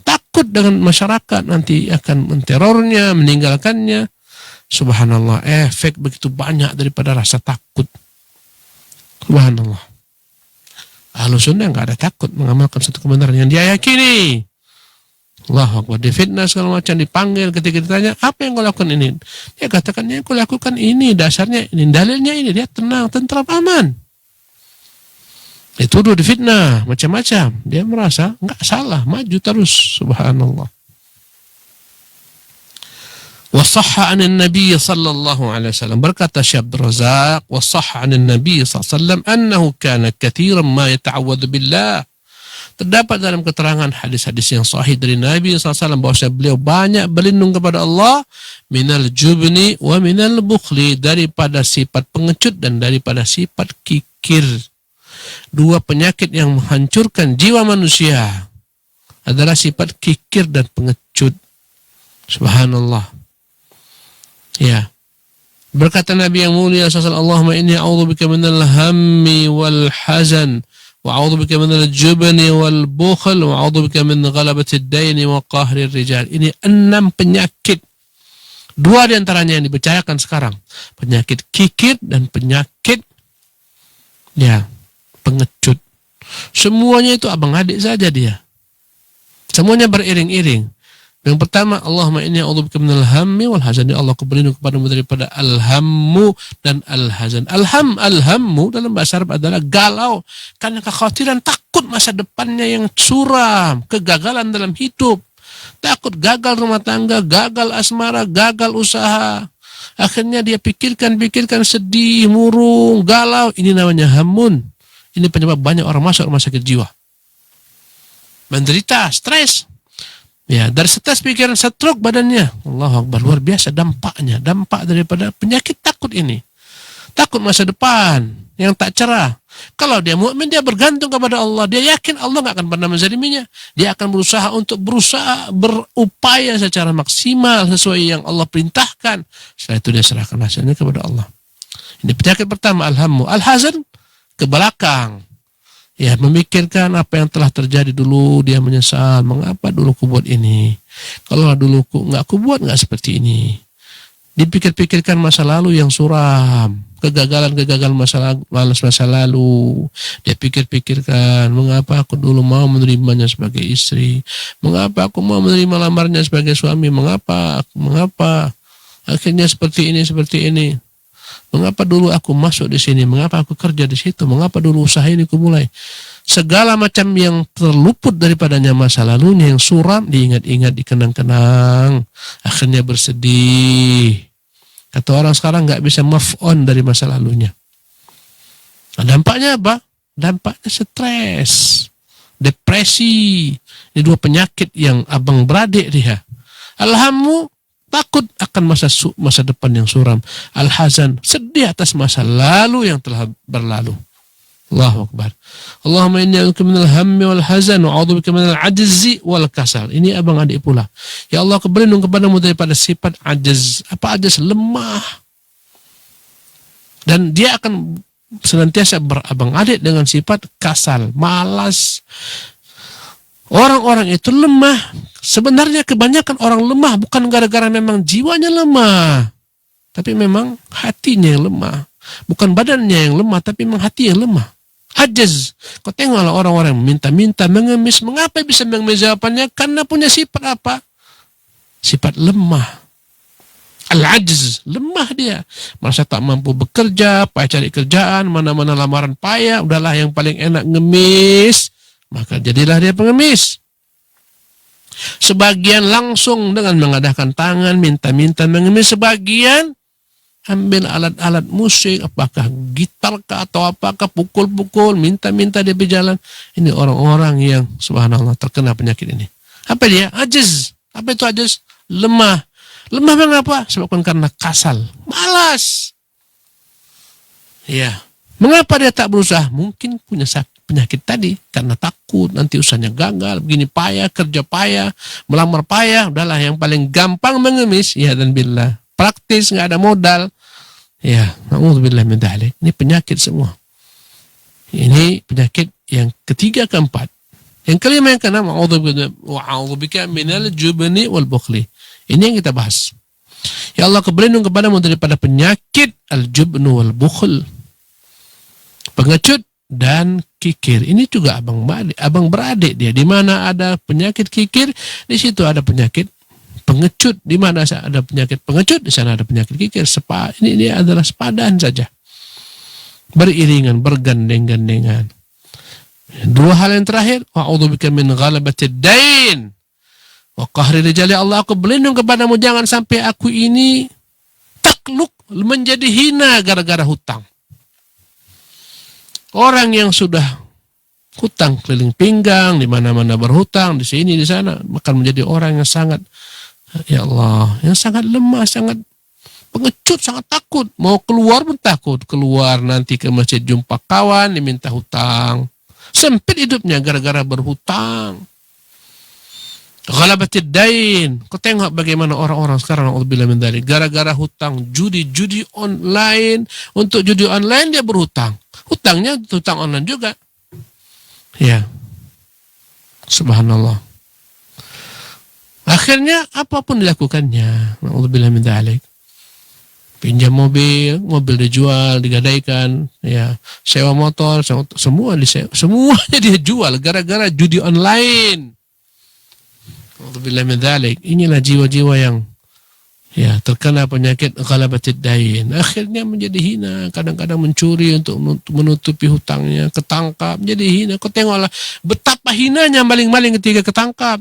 S2: takut dengan masyarakat nanti akan menterornya, meninggalkannya. Subhanallah, efek begitu banyak daripada rasa takut. Subhanallah. Ahlus sunnah nggak ada takut mengamalkan satu kebenaran yang dia yakini. Allahu Akbar, difitnah segala macam, dipanggil ketika ditanya, apa yang kau lakukan ini? Dia katakan, yang kau lakukan ini, dasarnya ini, dalilnya ini. Dia tenang, tentram, aman. Dituduh, difitnah, macam-macam. Dia merasa nggak salah, maju terus. Subhanallah. Wasahha anin Nabi sallallahu alaihi wasallam, berkata Syekh Abdul Razak, wasahha anin Nabi sallallahu alaihi wasallam annahu kana katsiran ma yata'awwadzu billah. Terdapat dalam keterangan hadis-hadis yang sahih dari Nabi SAW bahwa beliau banyak berlindung kepada Allah minal jubni wa minal bukhli, daripada sifat pengecut dan daripada sifat kikir. Dua penyakit yang menghancurkan jiwa manusia adalah sifat kikir dan pengecut. Subhanallah. Ya. Berkata Nabi yang mulia SAW, Allahumma inni a'udzubika minal hammi wal hazan wa a'udzubika minal jubni wal bukhl wa a'udzubika min ghalabatid daini wa qahrir rijal. Ini 6 penyakit. 2 di antaranya yang dibicarakan sekarang. Penyakit kikir dan penyakit pengecut. Semuanya itu abang adik saja dia. Semuanya beriring-iring. Yang pertama, Allahumma inni a'udzubika minal hammi wal hazan. Ya Allah, aku berlindung kepadamu daripada al-hammu dan al-hazan. Al-hammu dalam bahasa Arab adalah galau, karena kekhawatiran, takut masa depannya yang suram, kegagalan dalam hidup, takut gagal rumah tangga, gagal asmara, gagal usaha. Akhirnya dia pikirkan, sedih, murung, galau. Ini namanya hammun. Ini penyebab banyak orang masuk rumah sakit jiwa. Menderita, stres. Ya, dari stres pikiran, stroke badannya. Allahu Akbar, luar biasa dampaknya. Dampak daripada penyakit takut ini. Takut masa depan yang tak cerah. Kalau dia mukmin, dia bergantung kepada Allah. Dia yakin Allah nggak akan pernah menzaliminya. Dia akan berupaya secara maksimal sesuai yang Allah perintahkan. Setelah itu dia serahkan hasilnya kepada Allah. Ini penyakit pertama, al-hammu. Al-hazan, ke belakang. Ya, memikirkan apa yang telah terjadi dulu, dia menyesal. Mengapa dulu ku buat ini? Kalau dulu nggak ku buat, nggak seperti ini. Dipikir-pikirkan masa lalu yang suram, kegagalan masa lalu. Dia pikir-pikirkan, mengapa aku dulu mau menerimanya sebagai istri? Mengapa aku mau menerima lamarnya sebagai suami? Mengapa? Akhirnya seperti ini. Mengapa dulu aku masuk di sini? Mengapa aku kerja di situ? Mengapa dulu usaha ini aku mulai? Segala macam yang terluput daripadanya masa lalunya yang suram, diingat-ingat, dikenang-kenang. Akhirnya bersedih. Kata orang sekarang nggak bisa move on dari masa lalunya. Nah, dampaknya apa? Dampaknya stres, depresi. Ini 2 penyakit yang abang beradik dia. Alhamdulillah, takut akan masa depan yang suram. Al-hazan, sedih atas masa lalu yang telah berlalu. Allahu Akbar. Allahumma inni a'udzubika minal hammi wal hazan wa a'udzubika minal ajzi wal kasal. Ini abang adik pula. Ya Allah, aku berlindung kepadamu daripada sifat ajaz. Apa ajaz? Lemah. Dan dia akan senantiasa berabang adik dengan sifat kasal, malas. Orang-orang itu lemah. Sebenarnya kebanyakan orang lemah bukan gara-gara memang jiwanya lemah, tapi memang hatinya yang lemah. Bukan badannya yang lemah, tapi memang hati yang lemah. Ajaz. Kau tengoklah orang-orang yang minta-minta, mengemis. Mengapa bisa mengemis? Jawabannya karena punya sifat apa? Sifat lemah. Al-ajz, lemah dia. Merasa tak mampu bekerja, payah cari kerjaan, mana-mana lamaran payah, udahlah yang paling enak ngemis, maka jadilah dia pengemis. Sebagian langsung dengan mengadakan tangan, minta-minta mengemis. Sebagian ambil alat-alat musik, apakah gitar kah atau apakah, pukul-pukul, minta-minta dia berjalan. Ini orang-orang yang subhanallah terkena penyakit ini. Apa dia? Ajiz. Apa itu ajiz? Lemah. Lemah mengapa? Sebabkan karena kasal, malas. Ya. Mengapa dia tak berusaha? Mungkin punya penyakit tadi, karena takut nanti usahanya gagal, begini payah, kerja payah, melamar payah, udahlah yang paling gampang mengemis, ya dan billah. Praktis, nggak ada modal. Ya, na'udzubillah min dzalik. Ini penyakit semua. Ini penyakit yang ketiga, keempat. Yang kelima, yang keenam, wa'udzubika minal jubni wal bukhli. Ini yang kita bahas. Ya Allah, aku berlindung kepadamu daripada penyakit al-jubnu wal bukhl. Pengecut dan kikir. Ini juga abang beradik dia. Di mana ada penyakit kikir, di situ ada penyakit pengecut. Di mana ada penyakit pengecut, di sana ada penyakit kikir. Ini adalah sepadan saja, beriringan, bergandeng-gandengan. Dua hal yang terakhir, wa'udzubika min ghalabatid dain wa qahri rijali. Allah, aku berlindung kepadamu jangan sampai aku ini takluk, menjadi hina gara-gara hutang. Orang yang sudah hutang keliling pinggang, di mana-mana berhutang, di sini, di sana, akan menjadi orang yang sangat, ya Allah, yang sangat lemah, sangat pengecut, sangat takut. Mau keluar pun takut. Keluar nanti ke masjid jumpa kawan, diminta hutang. Sempit hidupnya gara-gara berhutang. Ghalabatid dain. Kau tengok bagaimana orang-orang sekarang, na'udzubillah min dzalik, gara-gara hutang judi online. Untuk judi online dia berhutang. Hutangnya hutang online juga. Ya. Subhanallah. Akhirnya apapun dilakukannya, na'udzubillah min dzalik. Pinjam mobil dijual, digadaikan, ya, sewa motor, semuanya dia jual gara-gara judi online. Na'udzubillah min dzalik. Inilah jiwa-jiwa yang ya terkena penyakit ghalabatid dain. Akhirnya menjadi hina, kadang-kadang mencuri untuk menutupi hutangnya, ketangkap, menjadi hina. Kau tengoklah betapa hinanya maling-maling ketika ketangkap.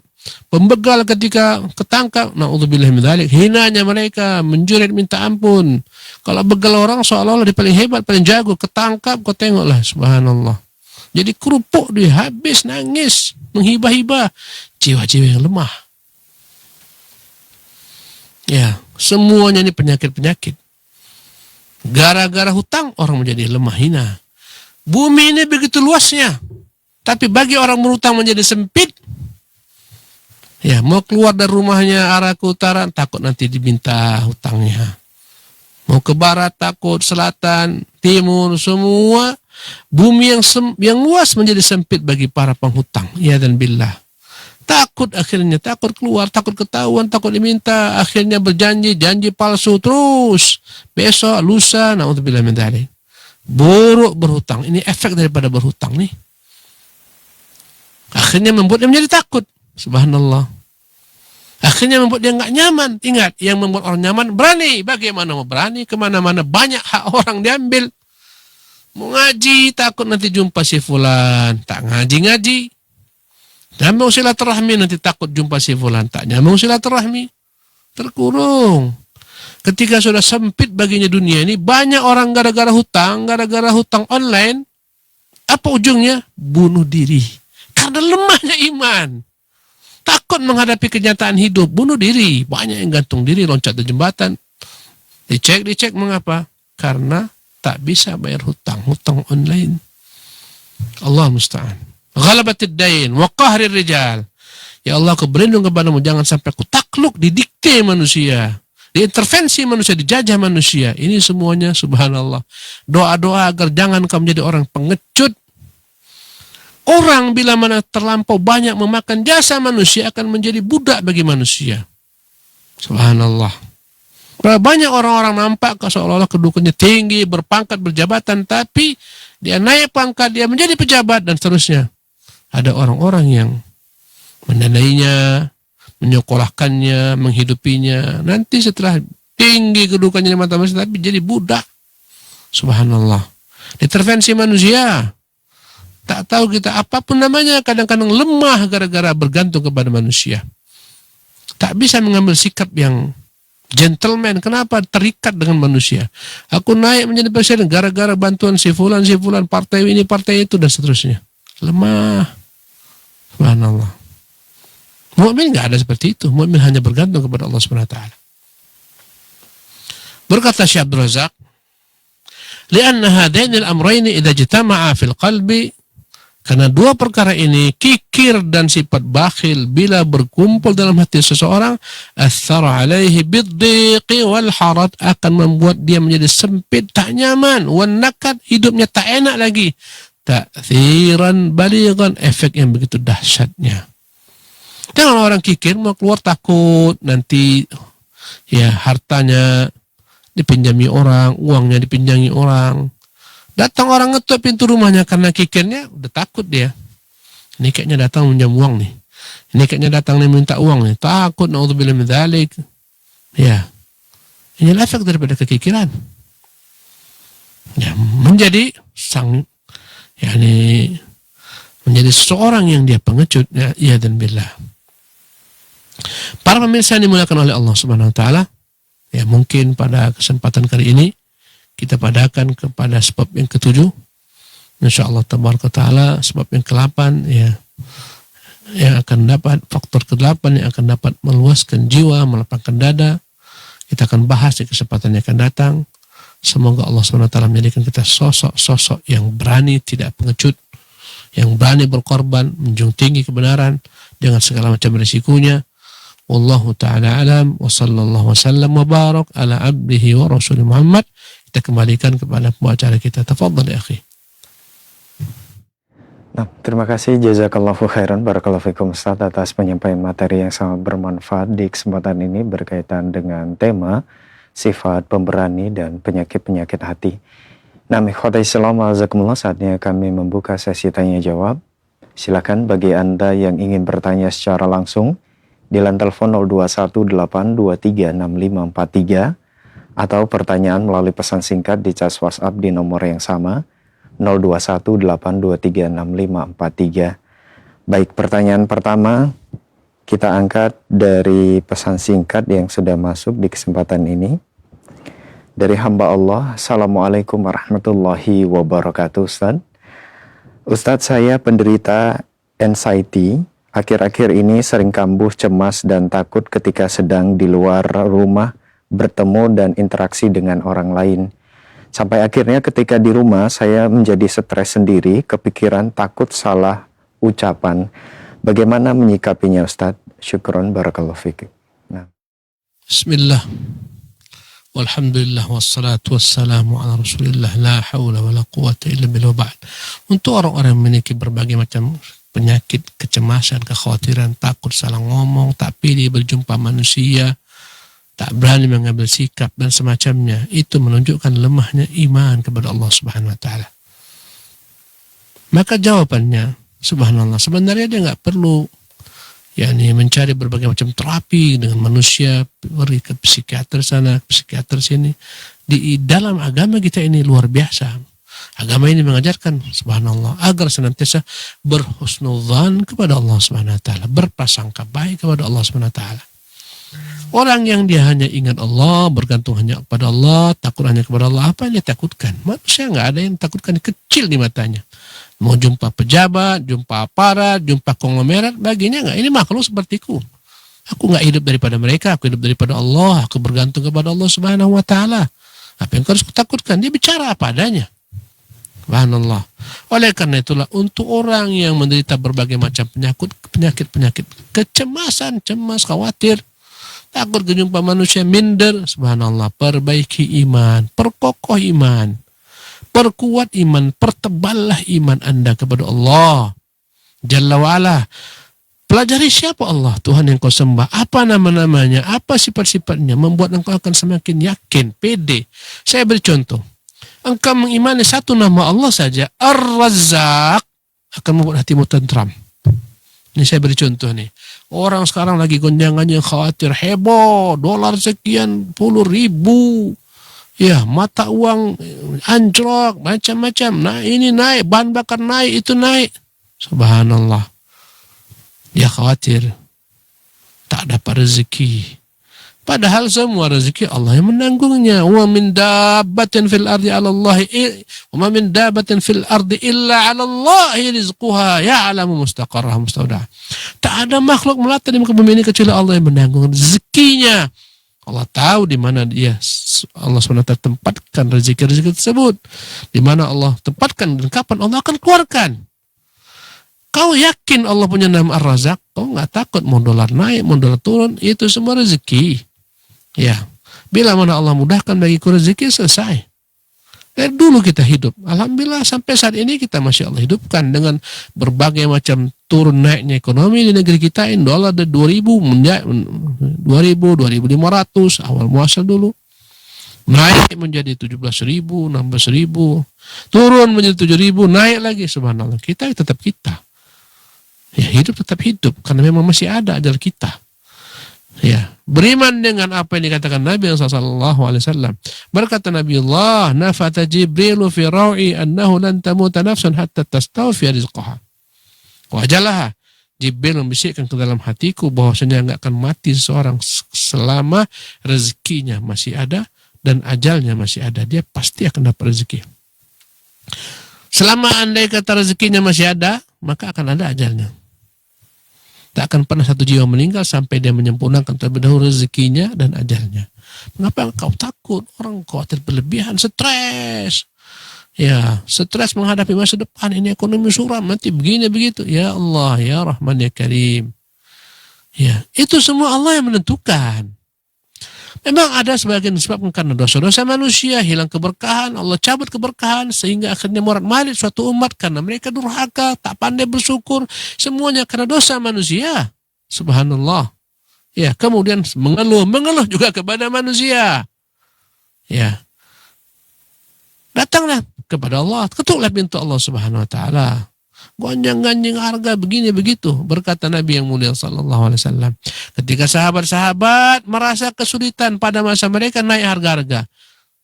S2: Pembegal ketika ketangkap, na'udzubillah min dzalik, hinanya mereka, menjerit minta ampun. Kalau begal orang seolah-olah dia paling hebat, paling jago, ketangkap, kau tengoklah, subhanallah. Jadi kerupuk dia, habis, nangis, menghibah-hibah. Jiwa-jiwa yang lemah. Ya, semuanya ini penyakit-penyakit. Gara-gara hutang, orang menjadi lemah, hina. Bumi ini begitu luasnya, tapi bagi orang berhutang menjadi sempit. Ya, mau keluar dari rumahnya arah ke utara, takut nanti diminta hutangnya. Mau ke barat, takut, selatan, timur, semua bumi yang luas menjadi sempit bagi para penghutang. Ya dan billah. Takut akhirnya, takut keluar, takut ketahuan, takut diminta, akhirnya janji palsu terus. Besok, lusa, na'udzubillah min dzalik. Buruk berhutang. Ini efek daripada berhutang nih. Akhirnya membuat dia menjadi takut. Subhanallah. Akhirnya membuat dia nggak nyaman. Ingat, yang membuat orang nyaman berani. Bagaimana mau berani? Kemana-mana banyak hak orang diambil. Mau ngaji, takut nanti jumpa si fulan. Tak ngaji-ngaji. Nyambung silaturahmi, nanti takut jumpa si fulan. Tak nyambung silaturahmi. Terkurung. Ketika sudah sempit baginya dunia ini, banyak orang gara-gara hutang online. Apa ujungnya? Bunuh diri. Karena lemahnya iman. takut menghadapi kenyataan hidup, bunuh diri. Banyak yang gantung diri, loncat dari jembatan. Dicek, mengapa? Karena tak bisa bayar hutang online. Allah musta'an. Ghalabatid dain wa qahrir rijal. Ya Allah, aku berlindung kepadamu, jangan sampai aku takluk didikte manusia, diintervensi manusia, dijajah manusia. Ini semuanya subhanallah. Doa-doa agar jangan kau menjadi orang pengecut. Orang bila mana terlampau banyak memakan jasa manusia akan menjadi budak bagi manusia. Subhanallah. Banyak orang-orang nampak seolah-olah kedudukannya tinggi, berpangkat, berjabatan, tapi dia naik pangkat, dia menjadi pejabat dan seterusnya. Ada orang-orang yang mendanainya, menyekolahkannya, menghidupinya. Nanti setelah tinggi kedudukannya di mata manusia, tapi jadi budak. Subhanallah. Intervensi manusia. Tak tahu kita apapun namanya, kadang-kadang lemah gara-gara bergantung kepada manusia. Tak bisa mengambil sikap yang gentleman. Kenapa? Terikat dengan manusia. Aku naik menjadi presiden gara-gara bantuan si fulan, partai ini, partai itu, dan seterusnya. Lemah. Subhanallah. Mukmin enggak ada seperti itu. Mukmin hanya bergantung kepada Allah Subhanahu wa taala. Berkata Syekh Abdul Razak, "Li'anna hadaini al-amrayni idza ijtama'a fil qalbi." Karena dua perkara ini, kikir dan sifat bakhil, bila berkumpul dalam hati seseorang, athara alaihi biddiqi wal harat, akan membuat dia menjadi sempit, tak nyaman, wan nakat, hidupnya tak enak lagi. Ta'thiran balighan, efek yang begitu dahsyatnya. Jangan orang kikir mau keluar takut nanti ya hartanya dipinjami orang, uangnya dipinjami orang. Datang orang ngetuk pintu rumahnya karena kikirnya, udah takut dia. Ini kayaknya datang minjam uang nih. Ini kayaknya datang nih minta uang nih. Takut, naudzubillah min dzalik. Ya. Ini efek daripada kekikiran. Ya, menjadi menjadi seseorang yang dia pengecut, ya dan billah. Para pemirsa yang dimuliakan oleh Allah Subhanahu wa taala, ya mungkin pada kesempatan kali ini kita padakan kepada sebab yang ketujuh, insyaallah tabaraka taala, sebab yang ke-8 ya, yang akan dapat, faktor ke-8 yang akan dapat meluaskan jiwa, melapangkan dada. Kita akan bahas di kesempatan yang akan datang. Semoga Allah Subhanahu wa taala menjadikan kita sosok-sosok yang berani, tidak pengecut, yang berani berkorban, menjunjung tinggi kebenaran dengan segala macam risikonya. Wallahu ta'ala alam, wa sallallahu wasallam wa barak ala abdihi wa rasulih Muhammad. Kita kembalikan kepada pembawa kita. Tafadhal ya akhi.
S4: Nah, terima kasih jazakallahu khairan barakallahu fikum Ustaz atas penyampaian materi yang sangat bermanfaat di kesempatan ini berkaitan dengan tema sifat pemberani dan penyakit-penyakit hati. Nah, ikhwatai Islam azakumullah, saatnya kami membuka sesi tanya jawab. Silakan bagi Anda yang ingin bertanya secara langsung di line telepon 0218236543 atau pertanyaan melalui pesan singkat di chat WhatsApp di nomor yang sama 0218236543. Baik, pertanyaan pertama kita angkat dari pesan singkat yang sudah masuk di kesempatan ini. Dari hamba Allah, Assalamualaikum warahmatullahi wabarakatuh. Ustadz, saya penderita anxiety. Akhir-akhir ini sering kambuh, cemas, dan takut ketika sedang di luar rumah, bertemu dan interaksi dengan orang lain. Sampai akhirnya ketika di rumah, saya menjadi stres sendiri, kepikiran, takut salah ucapan. Bagaimana menyikapinya Ustadz? Syukron barakallahu fiik. Nah.
S2: Bismillah. Walhamdulillah wassalatu wassalamu ala rasulillah la hawla wa la quwata illa billah ba'd. Untuk orang-orang yang memiliki berbagai macam penyakit, kecemasan, kekhawatiran, takut salah ngomong, tak pilih berjumpa manusia, tak berani mengambil sikap dan semacamnya, itu menunjukkan lemahnya iman kepada Allah Subhanahu wa taala. Maka jawabannya, subhanallah, sebenarnya dia nggak perlu mencari berbagai macam terapi dengan manusia, pergi ke psikiater sana, psikiater sini. Di dalam agama kita ini luar biasa. Agama ini mengajarkan, subhanallah, agar senantiasa berhusnudzan kepada Allah Subhanahu wa taala, berprasangka baik kepada Allah Subhanahu wa taala. Orang yang dia hanya ingat Allah, bergantung hanya kepada Allah, takut hanya kepada Allah, apa yang dia takutkan? Manusia nggak ada yang takutkan, kecil di matanya. Mau jumpa pejabat, jumpa aparat, jumpa konglomerat, baginya enggak. Ini makhluk sepertiku. Aku enggak hidup daripada mereka, aku hidup daripada Allah. Aku bergantung kepada Allah Subhanahu wa Ta'ala. Apa yang harus kutakutkan? Dia bicara apa adanya. Subhanallah. Oleh karena itulah, untuk orang yang menderita berbagai macam penyakit, kecemasan, cemas, khawatir, takut berjumpa manusia, minder, subhanallah, perbaiki iman, perkokoh iman, perkuat iman, perteballah iman Anda kepada Allah Jalla wa'ala. Pelajari siapa Allah, Tuhan yang kau sembah, apa nama-namanya, apa sifat-sifatnya, membuat engkau akan semakin yakin, pede. Saya beri contoh. Engkau mengimani satu nama Allah saja, Ar-Razzaq, akan membuat hatimu tentram. Ini saya beri contoh nih. Orang sekarang lagi gonjangannya khawatir, heboh, dolar sekian puluh ribu. Ya, mata uang anjlok, macam-macam. Nah, ini naik, bahan bakar naik, itu naik. Subhanallah. Dia khawatir tak dapat rezeki. Padahal semua rezeki Allah yang menanggungnya. Wa min dabbatin fil ardi 'ala Allah wa ma min dabbatin fil ardi illa 'ala Allah rizquha ya'lamu mustaqarraha mustaudaha. Tak ada makhluk melata di muka bumi ini kecuali Allah yang menanggung rezekinya. Allah tahu di mana dia, Allah SWT tempatkan rezeki-rezeki tersebut. Di mana Allah tempatkan dan kapan Allah akan keluarkan. Kau yakin Allah punya nama Ar-Razzaq, kau nggak takut mau dolar naik, mau dolar turun, itu semua rezeki. Ya, bila mana Allah mudahkan bagiku rezeki, selesai. Dari dulu kita hidup, alhamdulillah sampai saat ini kita masya Allah hidupkan dengan berbagai macam turun naiknya ekonomi di negeri kita. Ini dolar dari 2000 menjadi 2000, 2500 awal muasal dulu. Naik menjadi 17.000, 16.000, turun menjadi 7.000, naik lagi, subhanallah. Kita tetap kita. Ya, hidup tetap hidup karena memang masih ada ajal kita. Ya, beriman dengan apa yang dikatakan Nabi sallallahu alaihi wasallam. Berkata Nabi Allah, nafata Jibrilu fi rawi annahu lan tamuta nafsun hatta tastawfi rizqaha. Wajalah Jibril membisikkan ke dalam hatiku bahwasanya enggak akan mati seseorang selama rezekinya masih ada dan ajalnya masih ada. Dia pasti akan dapat rezeki. Selama andai kata rezekinya masih ada, maka akan ada ajalnya. Tak akan pernah satu jiwa meninggal sampai dia menyempurnakan terlebih dahulu rezekinya dan ajalnya. Mengapa engkau takut? Orang khawatir berlebihan, stres. Ya, stres menghadapi masa depan. Ini ekonomi suram, nanti begini begitu. Ya Allah, ya Rahman, ya Karim. Ya, itu semua Allah yang menentukan. Memang ada sebagian disebabkan karena dosa-dosa manusia, hilang keberkahan, Allah cabut keberkahan sehingga akhirnya morat-marit suatu umat karena mereka durhaka, tak pandai bersyukur, semuanya karena dosa manusia. Subhanallah. Ya, kemudian mengeluh juga kepada manusia. Ya. Datanglah kepada Allah, ketuklah pintu Allah Subhanahu wa taala. Gonjang-ganjing harga begini begitu, berkata Nabi yang mulia sallallahu alaihi wasallam. Ketika sahabat-sahabat merasa kesulitan pada masa mereka naik harga-harga.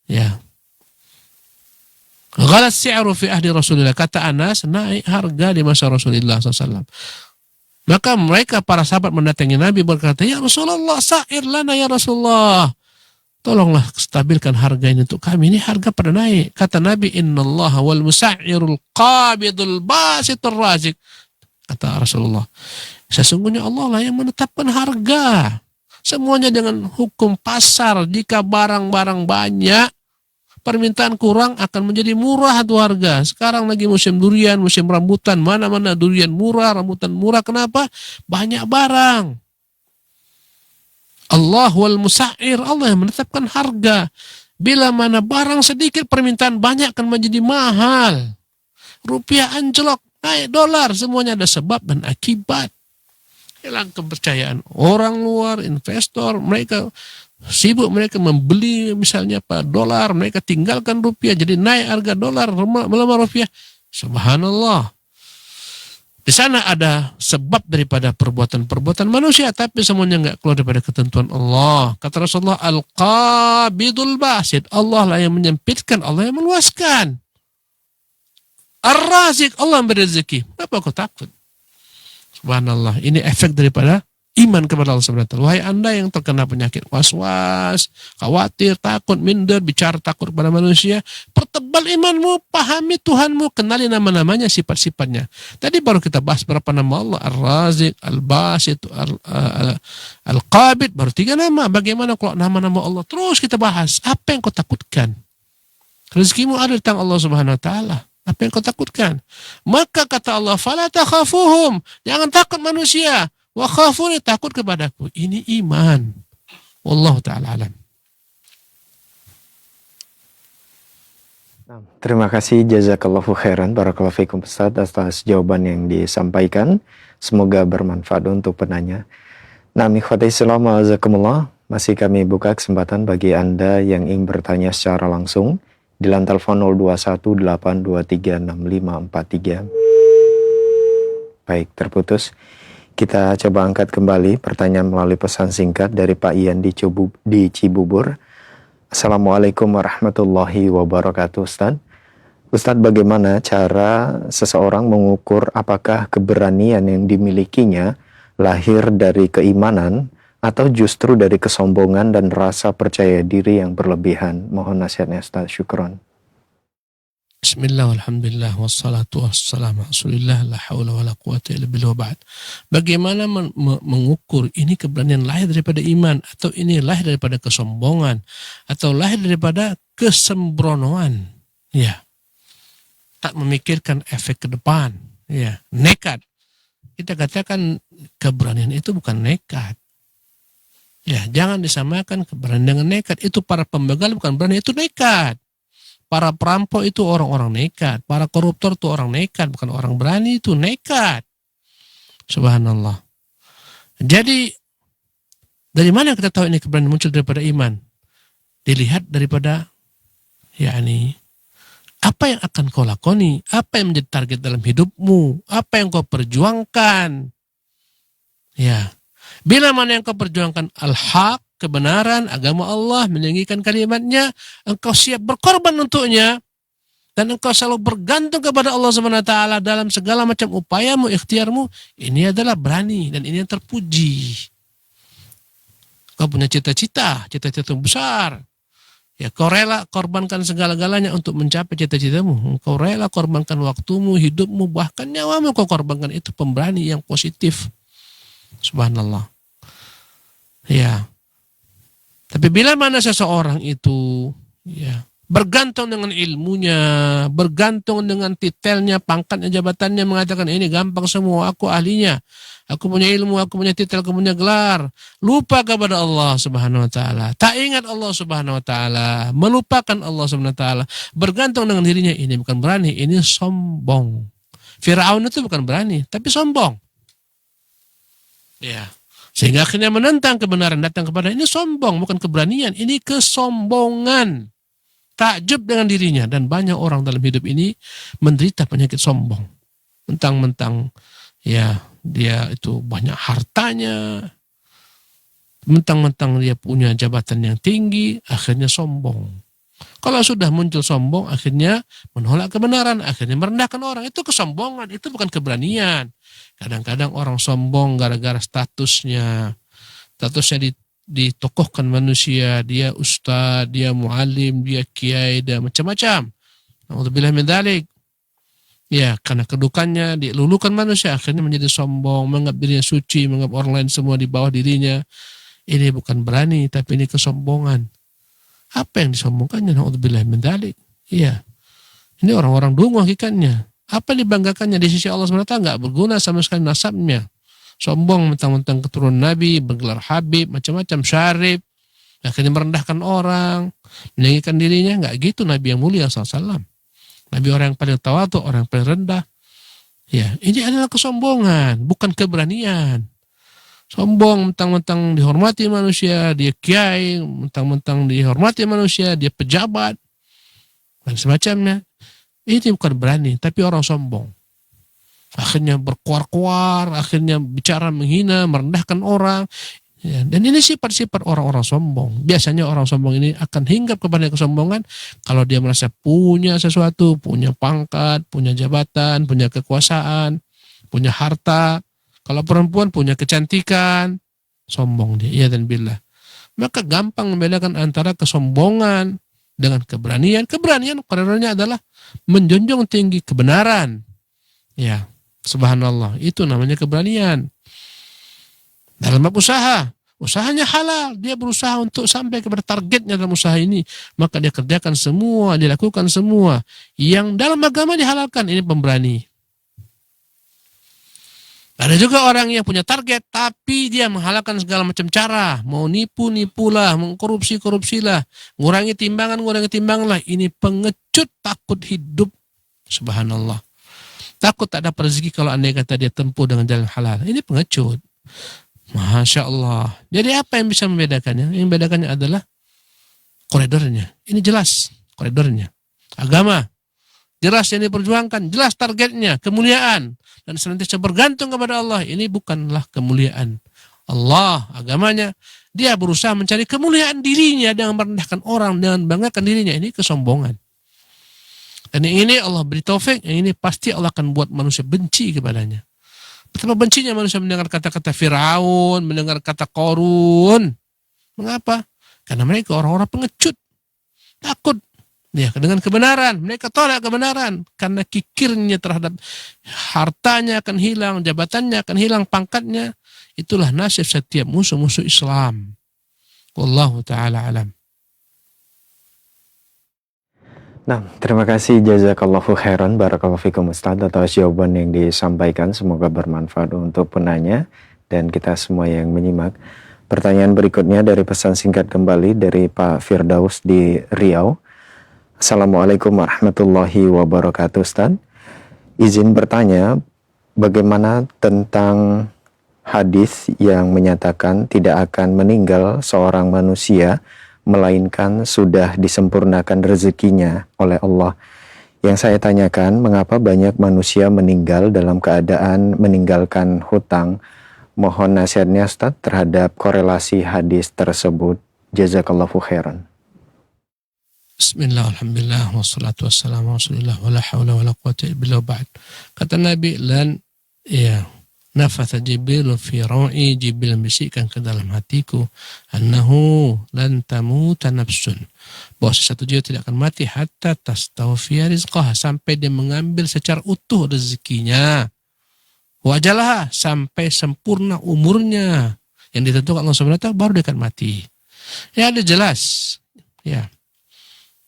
S2: Ya. Ghalas si'ru fi ahdi Rasulillah, kata Anas, naik harga di masa Rasulullah SAW. Maka mereka para sahabat mendatangi Nabi berkata, ya Rasulullah, sa'ir lana ya Rasulullah. Tolonglah stabilkan harga ini untuk kami. Ini harga pada naik. Kata Nabi, innallaha wal musa'irul qabidul basitur razik. Kata Rasulullah, sesungguhnya Allah lah yang menetapkan harga. Semuanya dengan hukum pasar. Jika barang-barang banyak, permintaan kurang akan menjadi murah itu harga. Sekarang lagi musim durian, musim rambutan. Mana-mana durian murah, rambutan murah. Kenapa? Banyak barang. Allah wal musa'ir, Allah yang menetapkan harga. Bila mana barang sedikit, permintaan banyak akan menjadi mahal. Rupiah anjlok, naik dolar, semuanya ada sebab dan akibat. Hilang kepercayaan orang luar, investor, mereka sibuk, mereka membeli misalnya dolar, mereka tinggalkan rupiah, jadi naik harga dolar, melemah rupiah. Subhanallah. Di sana ada sebab daripada perbuatan-perbuatan manusia, tapi semuanya enggak keluar daripada ketentuan Allah. Kata Rasulullah, Al-Qabidul Basid, Allah lah yang menyempitkan, Allah yang meluaskan. Ar-Razik, Allah yang beri rezeki. Kenapa kau takut? Subhanallah, ini efek daripada iman kepada Allah Subhanahu wa taala. Wahai Anda yang terkena penyakit was-was, khawatir, takut, minder, bicara takut kepada manusia, pertebal imanmu, pahami Tuhanmu, kenali nama-namanya, sifat-sifatnya. Tadi baru kita bahas berapa nama Allah, Ar-Razik, Al-Basit, Al-Qabid, baru 3 nama. Bagaimana kalau nama-nama Allah terus kita bahas? Apa yang kau takutkan? Rezekimu ada di tangan Allah Subhanahu wa taala. Apa yang kau takutkan? Maka kata Allah, fala takhafuhum, jangan takut manusia. Wa khafuni, takut kepadaku. Ini iman. Wallahu ta'ala alam.
S4: Terima kasih, jazakallahu khairan, barakallahu fikum Ustaz atas jawaban yang disampaikan. Semoga bermanfaat untuk penanya. Nah, ikhwati Islam, jazakumullah. Masih kami buka kesempatan bagi Anda yang ingin bertanya secara langsung di line telepon 0218236543. Baik, terputus. Kita coba angkat kembali pertanyaan melalui pesan singkat dari Pak Ian di Cibubur. Assalamualaikum warahmatullahi wabarakatuh, Ustaz. Ustaz, bagaimana cara seseorang mengukur apakah keberanian yang dimilikinya lahir dari keimanan atau justru dari kesombongan dan rasa percaya diri yang berlebihan? Mohon nasihatnya, Ustaz. Syukron.
S2: Bismillah, alhamdulillah, wassalatu wassalamu ala rasulillah, la hawla wa la quwata illa billah, wa ba'd. Bagaimana mengukur ini keberanian lahir daripada iman, atau ini lahir daripada kesombongan, atau lahir daripada kesembronoan? Ya, tak memikirkan efek ke depan. Ya, nekat. Kita katakan keberanian itu bukan nekat. Ya, jangan disamakan keberanian dengan nekat. Itu para pembegal bukan berani, itu nekat. Para perampok itu orang-orang nekat. Para koruptor itu orang nekat, bukan orang berani, itu nekat. Subhanallah. Jadi, dari mana kita tahu ini keberanian muncul daripada iman? Dilihat daripada, apa yang akan kau lakoni? Apa yang menjadi target dalam hidupmu? Apa yang kau perjuangkan? Ya. Bila mana yang kau perjuangkan al-haq, kebenaran, agama Allah, meninggikan kalimatnya, engkau siap berkorban untuknya, dan engkau selalu bergantung kepada Allah Subhanahu wa taala dalam segala macam upayamu, ikhtiarmu, ini adalah berani, dan ini yang terpuji. Kau punya cita-cita besar. Ya, kau rela korbankan segala-galanya untuk mencapai cita-citamu. Kau rela korbankan waktumu, hidupmu, bahkan nyawamu kau korbankan. Itu pemberani yang positif. Subhanallah. Ya. Tapi bila mana seseorang itu bergantung dengan ilmunya, bergantung dengan titelnya, pangkatnya, jabatannya, mengatakan ini gampang semua, aku ahlinya, aku punya ilmu, aku punya titel, aku punya gelar, lupa kepada Allah Subhanahu wa taala, tak ingat Allah Subhanahu wa taala, melupakan Allah Subhanahu wa taala, bergantung dengan dirinya, ini bukan berani, ini sombong. Firaun itu bukan berani, tapi sombong. Ya. Sehingga akhirnya menentang kebenaran datang kepada, ini sombong, bukan keberanian, ini kesombongan. Takjub dengan dirinya, dan banyak orang dalam hidup ini menderita penyakit sombong. Mentang-mentang ya dia itu banyak hartanya, mentang-mentang dia punya jabatan yang tinggi, akhirnya sombong. Kalau sudah muncul sombong, akhirnya menolak kebenaran, akhirnya merendahkan orang. Itu kesombongan, itu bukan keberanian. Kadang-kadang orang sombong gara-gara statusnya ditokohkan manusia, dia ustaz, dia muallim, dia kiai, dia macam-macam. Alhamdulillah min dzalik. Ya, karena kedudukannya dilulukan manusia, akhirnya menjadi sombong, menganggap dirinya suci, menganggap orang lain semua di bawah dirinya. Ini bukan berani, tapi ini kesombongan. Apa yang disombongkannya? Alhamdulillah min dzalik. Iya. Ini orang-orang dungu hakikatnya. Apa yang dibanggakannya di sisi Allah SWT? Enggak berguna sama sekali nasabnya. Sombong mentang-mentang keturunan Nabi, bergelar Habib, macam-macam, syarif, akhirnya merendahkan orang, meninggikan dirinya. Enggak gitu Nabi yang mulia SAW. Nabi orang yang paling tawadhu, orang yang paling rendah. Ya, ini adalah kesombongan, bukan keberanian. Sombong mentang-mentang dihormati manusia, dia kiai, mentang-mentang dihormati manusia, dia pejabat, dan semacamnya. Ini bukan berani, tapi orang sombong. Akhirnya berkuar-kuar, akhirnya bicara menghina, merendahkan orang. Ya, dan ini sifat-sifat orang-orang sombong. Biasanya orang sombong ini akan hinggap kepada kesombongan kalau dia merasa punya sesuatu, punya pangkat, punya jabatan, punya kekuasaan, punya harta. Kalau perempuan punya kecantikan, sombong dia, ya dan billah. Maka gampang membedakan antara kesombongan dengan keberanian. Keberanian koridornya adalah menjunjung tinggi kebenaran. Ya, subhanallah, itu namanya keberanian. Dalam bab usaha, usahanya halal, dia berusaha untuk sampai kepada targetnya dalam usaha ini, maka dia kerjakan semua, dia lakukan semua yang dalam agama dihalalkan. Ini pemberani. Ada juga orang yang punya target tapi dia menghalalkan segala macam cara, mau nipu-nipulah, mengkorupsi-korupsilah, ngurangi timbangan lah. Ini pengecut, takut hidup, subhanallah. Takut tak dapat rezeki kalau andai kata dia tempuh dengan jalan halal. Ini pengecut. Masya Allah. Jadi apa yang bisa membedakannya? Yang membedakannya adalah koridornya. Ini jelas koridornya. Agama jelas yang diperjuangkan, jelas targetnya, kemuliaan, dan senantiasa bergantung kepada Allah. Ini bukanlah kemuliaan Allah, agamanya. Dia berusaha mencari kemuliaan dirinya dengan merendahkan orang, dengan banggakan dirinya. Ini kesombongan. Dan yang ini Allah beri taufik, yang ini pasti Allah akan buat manusia benci kepadanya. Betapa bencinya manusia mendengar kata-kata Firaun, mendengar kata Qarun. Mengapa? Karena mereka orang-orang pengecut. Takut ya dengan kebenaran. Mereka tolak kebenaran karena kikirnya terhadap hartanya akan hilang, jabatannya akan hilang, pangkatnya. Itulah nasib setiap musuh-musuh Islam. Wallahu ta'ala alam.
S4: Nah, terima kasih jazakallahu khairan, barakallahu fikum Ustaz atas jawaban yang disampaikan. Semoga bermanfaat untuk penanya dan kita semua yang menyimak. Pertanyaan berikutnya dari pesan singkat kembali dari Pak Firdaus di Riau. Assalamualaikum warahmatullahi wabarakatuh Ustaz. Izin bertanya, bagaimana tentang hadis yang menyatakan tidak akan meninggal seorang manusia melainkan sudah disempurnakan rezekinya oleh Allah. Yang saya tanyakan, mengapa banyak manusia meninggal dalam keadaan meninggalkan hutang? Mohon nasihatnya Ustaz terhadap korelasi hadis tersebut. Jazakallahu khairan.
S2: Bismillah, alhamdulillah, wassalatu wassalamu ala rasulillah, wala hawla wala quwwata illa billah ba'd. Kata Nabi, nafatha Jibril fi ra'i, Jibril membisikkan ke dalam hatiku, annahu lan tamuta nafsun, bahwa sesuatu jiwa tidak akan mati hatta tastawfiya rizqaha, sampai dia mengambil secara utuh rezekinya, wajalah, sampai sempurna umurnya yang ditentukan Allah SWT, baru dia akan mati. Ya, ada jelas ya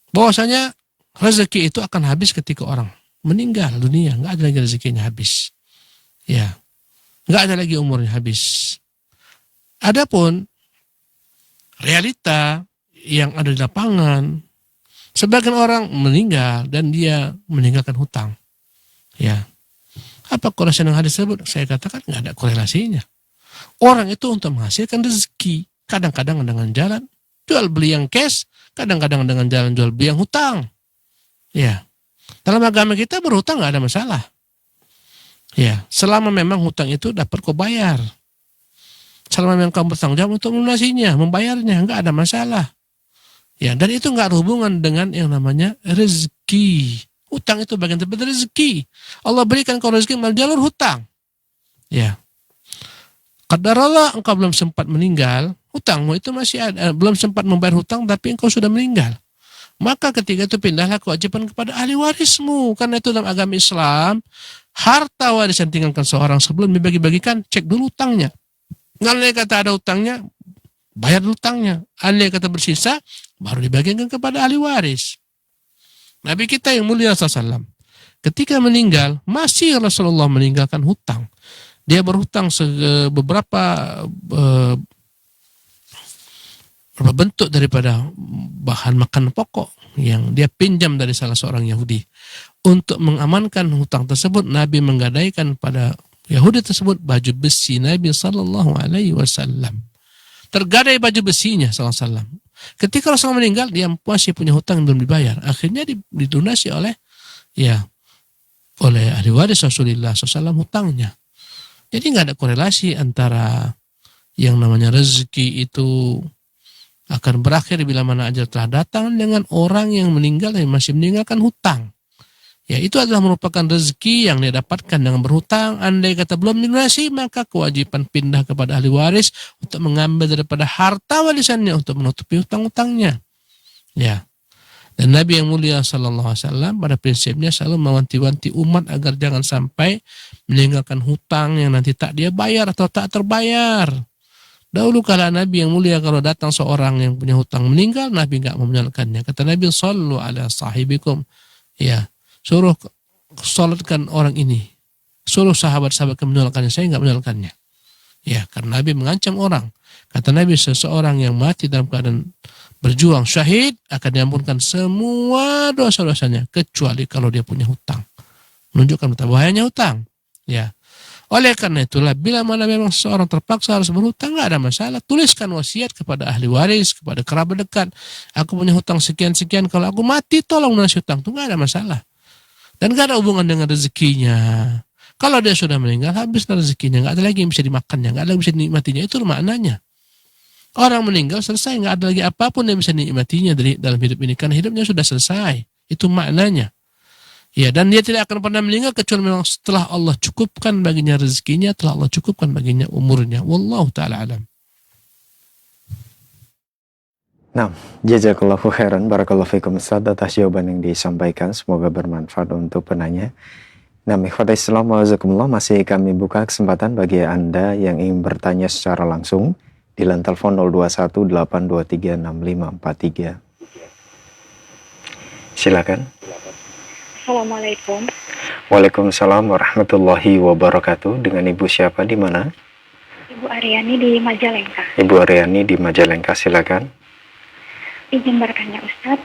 S2: bahwasanya rezeki itu akan habis ketika orang meninggal dunia, nggak ada lagi rezekinya habis. Ya, nggak ada lagi umurnya habis. Adapun realita yang ada di lapangan, sebagian orang meninggal dan dia meninggalkan hutang. Ya, apa korelasi dengan hadis tersebut? Saya katakan nggak ada korelasinya. Orang itu untuk menghasilkan rezeki, kadang-kadang dengan jalan jual beli yang cash, kadang-kadang dengan jalan jual beli yang hutang. Ya, dalam agama kita berhutang nggak ada masalah. Ya, selama memang hutang itu dapat kau bayar. Selama memang kamu bertanggung jawab untuk melunasinya, membayarnya, nggak ada masalah. Ya, dan itu nggak ada hubungan dengan yang namanya rezeki. Hutang itu bagian dari rezeki. Allah berikan kau rezeki melalui jalur hutang. Ya, qadarallah engkau belum sempat meninggal, hutangmu itu masih ada, belum sempat membayar hutang tapi engkau sudah meninggal. Maka ketika itu pindahlah kewajiban kepada ahli warismu. Karena itu dalam agama Islam, harta waris yang tinggalkan seorang sebelum dibagi-bagikan, cek dulu hutangnya. Andai kata ada hutangnya, bayar hutangnya. Andai kata bersisa, baru dibagikan kepada ahli waris. Nabi kita yang mulia SAW, ketika meninggal, masih Rasulullah meninggalkan hutang. Dia berhutang beberapa bentuk daripada bahan makan pokok yang dia pinjam dari salah seorang Yahudi. Untuk mengamankan hutang tersebut, Nabi menggadaikan pada Yahudi tersebut baju besi Nabi Sallallahu Alaihi Wasallam. Tergadai baju besinya Sallallahu Alaihi Wasallam. Ketika Rasulullah meninggal, dia masih punya hutang yang belum dibayar. Akhirnya dilunasi oleh ahli waris Rasulullah SAW hutangnya. Jadi nggak ada korelasi antara yang namanya rezeki itu akan berakhir bila mana ajal telah datang dengan orang yang meninggal dan masih meninggalkan hutang. Ya, itu adalah merupakan rezeki yang dia dapatkan dengan berhutang. Andai kata belum dilunasi, maka kewajiban pindah kepada ahli waris untuk mengambil daripada harta warisannya untuk menutupi hutang-hutangnya. Ya. Dan Nabi yang mulia sallallahu alaihi wasallam pada prinsipnya selalu mewanti-wanti umat agar jangan sampai meninggalkan hutang yang nanti tak dia bayar atau tak terbayar. Dahulu kala Nabi yang mulia kalau datang seorang yang punya hutang meninggal, Nabi enggak menyalahkannya. Kata Nabi, "Shallu ala sahibikum." Ya, suruh salatkan orang ini. Suruh sahabat-sahabat menyalahkannya, saya enggak menyalahkannya. Ya, karena Nabi mengancam orang. Kata Nabi, seseorang yang mati dalam keadaan berjuang syahid akan diampunkan semua dosa-dosanya kecuali kalau dia punya hutang. Menunjukkan betapa bahayanya hutang. Ya. Oleh karena itulah, bila mana memang seseorang terpaksa harus berhutang, nggak ada masalah. Tuliskan wasiat kepada ahli waris, kepada kerabat dekat. Aku punya hutang sekian-sekian, kalau aku mati tolong lunasi hutang. Itu nggak ada masalah. Dan nggak ada hubungan dengan rezekinya. Kalau dia sudah meninggal, habislah rezekinya. Nggak ada lagi yang bisa dimakannya, nggak ada yang bisa dinikmatinya. Itu maknanya. Orang meninggal selesai, nggak ada lagi apapun yang bisa dinikmatinya dari dalam hidup ini. Karena hidupnya sudah selesai. Itu maknanya. Ya, dan dia tidak akan pernah meninggal kecuali memang setelah Allah cukupkan baginya rezekinya, telah Allah cukupkan baginya umurnya. Wallahu ta'ala alam.
S4: Nah, jazakallahu khairan, barakallahu fikum Ustaz atas jawaban yang disampaikan. Semoga bermanfaat untuk penanya. Nah, ikhwatal Islam wa'azakumullah, masih kami buka kesempatan bagi Anda yang ingin bertanya secara langsung di line telepon 0218236543. Silakan.
S5: Assalamualaikum.
S4: Waalaikumsalam warahmatullahi wabarakatuh. Dengan Ibu siapa, di mana?
S5: Ibu Aryani di Majalengka.
S4: Ibu Aryani di Majalengka, silakan.
S5: Izin bertanya Ustadz,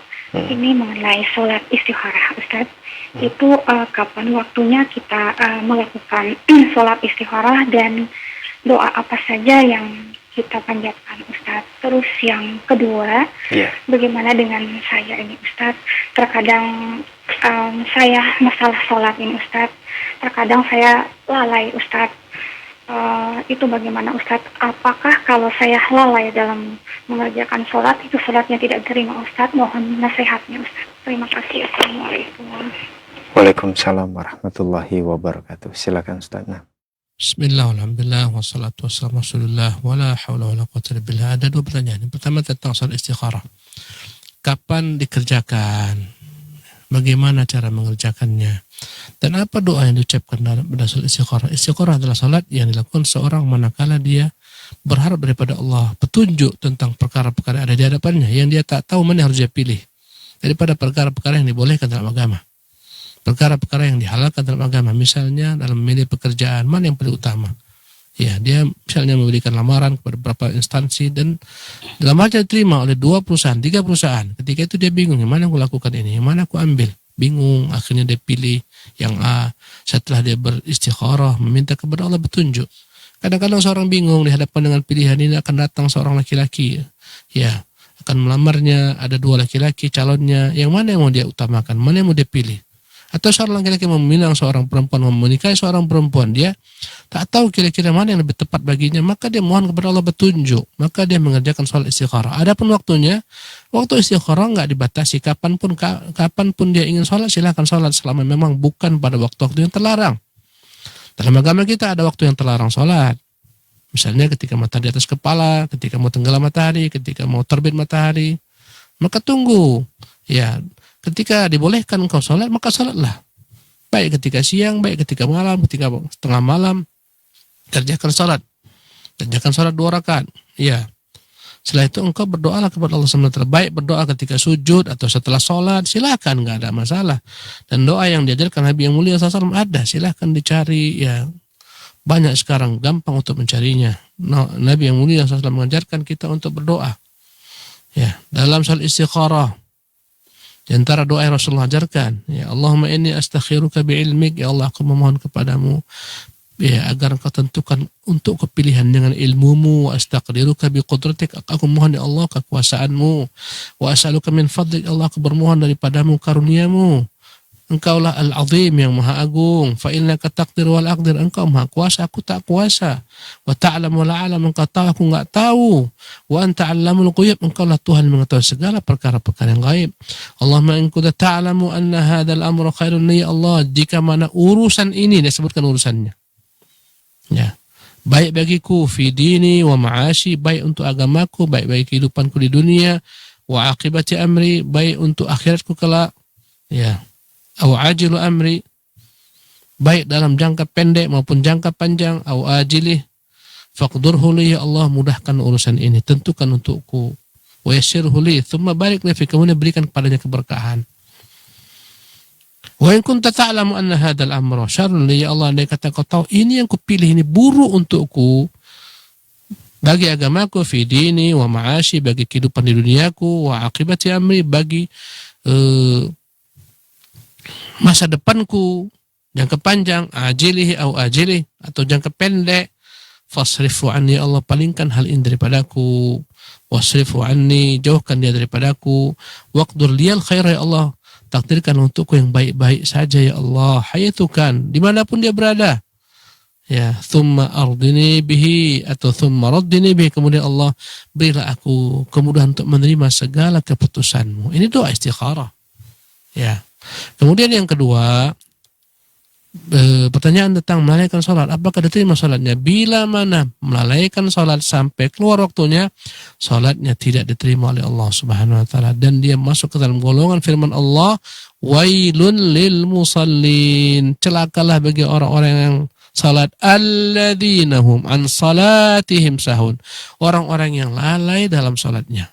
S5: ini mengenai sholat istikharah Ustadz. Itu kapan waktunya kita melakukan sholat istikharah dan doa apa saja yang kita panjatkan Ustadz. Terus yang kedua, bagaimana dengan saya ini Ustadz? Terkadang saya masalah sholat ini Ustadz, terkadang saya lalai Ustadz. Itu bagaimana Ustadz? Apakah kalau saya lalai dalam mengerjakan sholat, itu sholatnya tidak terima Ustadz? Mohon nasihatnya Ustadz. Terima kasih. Assalamualaikum.
S4: Waalaikumsalam warahmatullahi wabarakatuh. Silakan Ustadz. Nah.
S2: Bismillah, alhamdulillah, wassalatu wassalamu rasulullah, wala hawla wala quwwata illa billah. Ada dua pertanyaan. Yang pertama tentang sholat istikharah. Kapan dikerjakan? Bagaimana cara mengerjakannya? Dan apa doa yang diucapkan dalam sholat istikharah? Istikharah adalah sholat yang dilakukan seorang manakala dia berharap daripada Allah petunjuk tentang perkara-perkara yang ada di hadapannya, yang dia tak tahu mana yang harus dia pilih daripada perkara-perkara yang dibolehkan dalam agama. Perkara-perkara yang dihalalkan dalam agama, misalnya dalam memilih pekerjaan, mana yang paling utama? Ya, dia misalnya memberikan lamaran kepada beberapa instansi dan lamarannya diterima oleh 2 perusahaan, 3 perusahaan. Ketika itu dia bingung, yang mana aku lakukan ini, yang mana aku ambil? Bingung, akhirnya dia pilih yang A. Setelah dia beristikharah, meminta kepada Allah petunjuk. Kadang-kadang seorang bingung dihadapkan dengan pilihan ini, akan datang seorang laki-laki, ya, akan melamarnya, ada 2 laki-laki calonnya, yang mana yang mau dia utamakan, mana yang mau dia pilih? Atau seorang laki-laki meminang seorang perempuan, menikahi seorang perempuan, dia tak tahu kira-kira mana yang lebih tepat baginya, maka dia mohon kepada Allah petunjuk, maka dia mengerjakan sholat istikharah. Adapun waktunya, waktu istikharah nggak dibatasi, kapanpun dia ingin sholat, silahkan sholat, selama memang bukan pada waktu-waktu yang terlarang. Dalam agama kita ada waktu yang terlarang sholat. Misalnya ketika matahari di atas kepala, ketika mau tenggelam matahari, ketika mau terbit matahari, maka tunggu. Ya, ketika dibolehkan engkau sholat, maka sholatlah. Baik ketika siang, baik ketika malam, ketika tengah malam, kerjakan sholat. Kerjakan sholat 2 rakaat. Ya. Setelah itu engkau berdoalah kepada Allah SWT. Baik berdoa ketika sujud atau setelah sholat, silakan, nggak ada masalah. Dan doa yang diajarkan Nabi yang mulia SAW ada, silakan dicari. Ya, banyak sekarang, gampang untuk mencarinya. Nabi yang mulia SAW mengajarkan kita untuk berdoa. Ya, dalam sholat istikharah. Di antara doa yang Rasulullah ajarkan, ya Allahumma inni astakhiruka bi'ilmik, ya Allah aku memohon kepadamu ya agar engkau tentukan untuk kepilihan dengan ilmumu, wa astaqdiruka biqudratik, aku mohon ya Allah kekuasaanmu, wa as'aluka min fadlik, Allah aku bermohon daripadamu karuniamu, Engkaulah Al-Azim yang Maha Agung. Fa innaka taqdir wal aqdir. Engkau Maha Kuasa, aku tak kuasa. Wa ta'lam wa la a'lam. Engkau tahu, aku enggak tahu. Wa anta 'allamul ghuyub. Engkaulah Tuhan mengetahui segala perkara-perkara yang gaib. Allahumma in kunta ta'lamu anna hadzal amra khairun li, ya Allah, jika mana urusan ini, dia sebutkan urusannya. Ya. Baik bagiku fi dini wa ma'ashi, baik untuk agamaku, baik bagi kehidupanku di dunia, wa aqibati amri, baik untuk akhiratku kelak. Ya. Au ajilu amri, baik dalam jangka pendek maupun jangka panjang. Au ajilih, faqdurhu li, ya Allah, mudahkan urusan ini, tentukan untukku. Wa yassirhu li, thumma barik li fi, kemudian berikan kepadanya keberkahan. Wa in kunta ta'lamu anna hadzal amra syarrun li, ya Allah, andai kata kau tahu ini yang kupilih ini buruk untukku bagi agamaku, fi dini wa ma'ashi, bagi kehidupan di duniaku, wa aqibati amri, bagi masa depanku, jangka panjang, ajilih au ajilih, atau jangka pendek. Fasrifu anni, Allah, palingkan hal ini daripadaku. Wasrifu anni, jauhkan dia daripadaku. Waqdur liyal khaira, ya Allah, takdirkan untukku yang baik-baik saja, ya Allah. Hayatukan, dimanapun dia berada. Ya, thumma ardini bihi, atau thumma raddini bihi, kemudian Allah, berilah aku kemudahan untuk menerima segala keputusanmu. Ini doa istikharah. Ya. Kemudian yang kedua, pertanyaan tentang melalaikan sholat, apakah diterima sholatnya? Bila mana melalaikan sholat sampai keluar waktunya, sholatnya tidak diterima oleh Allah Subhanahu wa ta'ala, dan dia masuk ke dalam golongan firman Allah, wailun lil musallin, celakalah bagi orang-orang yang salat, alladzina hum an salatihim sahun, orang-orang yang lalai dalam sholatnya.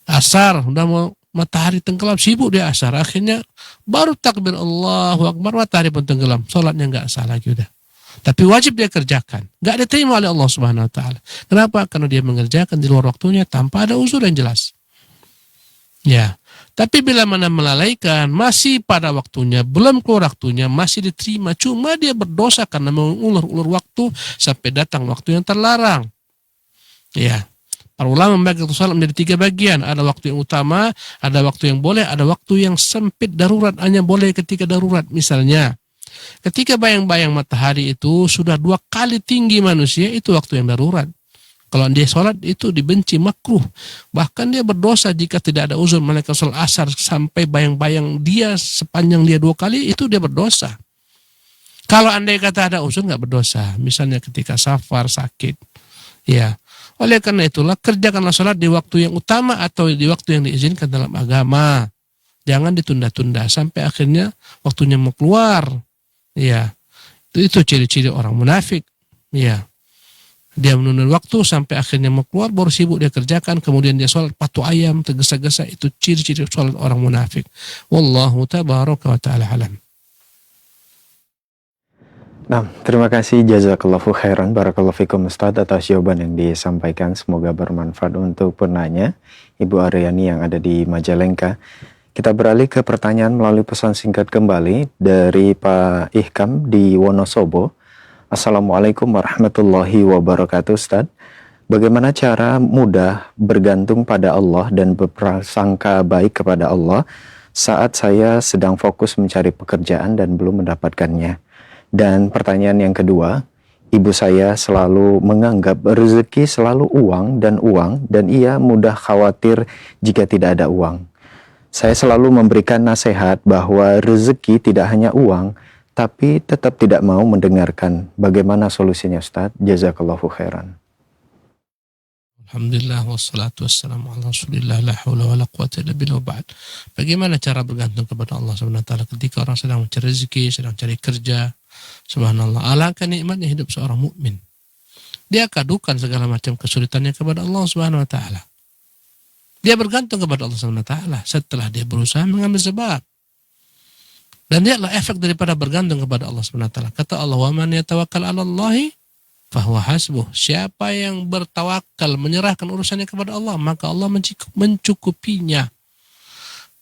S2: Asar, udah mau matahari tenggelam, sibuk dia asar, akhirnya baru takbir Allahu Akbar, matahari pun tenggelam, sholatnya nggak sah lagi udah. Tapi wajib dia kerjakan, nggak diterima oleh Allah Subhanahu Wa Taala. Kenapa? Karena dia mengerjakan di luar waktunya tanpa ada uzur yang jelas. Ya, tapi bila mana melalaikan, masih pada waktunya, belum keluar waktunya, masih diterima, cuma dia berdosa karena mengulur-ulur waktu sampai datang waktu yang terlarang. Ya. Para ulama membagi waktu salat menjadi 3 bagian. Ada waktu yang utama, ada waktu yang boleh, ada waktu yang sempit, darurat, hanya boleh ketika darurat. Misalnya, ketika bayang-bayang matahari itu sudah 2 kali tinggi manusia, itu waktu yang darurat. Kalau dia sholat itu dibenci, makruh. Bahkan dia berdosa jika tidak ada uzur melakukan sholat asar sampai bayang-bayang dia sepanjang dia 2 kali, itu dia berdosa. Kalau andai kata ada uzur nggak berdosa. Misalnya ketika safar, sakit, ya. Oleh karena itulah kerjakanlah sholat di waktu yang utama atau di waktu yang diizinkan dalam agama. Jangan ditunda-tunda sampai akhirnya waktunya mau keluar. Ya, itu ciri-ciri orang munafik. Ya, dia menunda waktu sampai akhirnya mau keluar, baru sibuk dia kerjakan, kemudian dia sholat patu ayam, tergesa-gesa. Itu ciri-ciri sholat orang munafik. Wallahu tabaraka wa ta'ala alam.
S4: Nah, terima kasih, jazakallahu khairan, barakallahu fikum Ustadz, atas jawaban yang disampaikan. Semoga bermanfaat untuk penanya, Ibu Aryani yang ada di Majalengka. Kita beralih ke pertanyaan melalui pesan singkat kembali dari Pak Ihkam di Wonosobo. Assalamualaikum warahmatullahi wabarakatuh, Ustadz. Bagaimana cara mudah bergantung pada Allah dan berprasangka baik kepada Allah saat saya sedang fokus mencari pekerjaan dan belum mendapatkannya? Dan pertanyaan yang kedua, ibu saya selalu menganggap rezeki selalu uang, dan ia mudah khawatir jika tidak ada uang. Saya selalu memberikan nasihat bahwa rezeki tidak hanya uang, tapi tetap tidak mau mendengarkan. Bagaimana solusinya, Ustadz? Jazakallahu khairan.
S2: Alhamdulillah wassalatu wassalamu ala Rasulillah la haula wala quwwata illa billah wa ba'd. Bagaimana cara bergantung kepada Allah Subhanahu wa taala ketika orang sedang mencari rezeki, sedang cari kerja? Subhanallah, alangkah nikmatnya hidup seorang mukmin. Dia kadukan segala macam kesulitannya kepada Allah Subhanahu wa taala. Dia bergantung kepada Allah Subhanahu wa taala setelah dia berusaha mengambil sebab. Dan dia adalah efek daripada bergantung kepada Allah Subhanahu wa taala. Kata Allah, "Wa man yatawakkal 'ala Allahi fahuwa hasbuh." Siapa yang bertawakal, menyerahkan urusannya kepada Allah, maka Allah mencukupinya.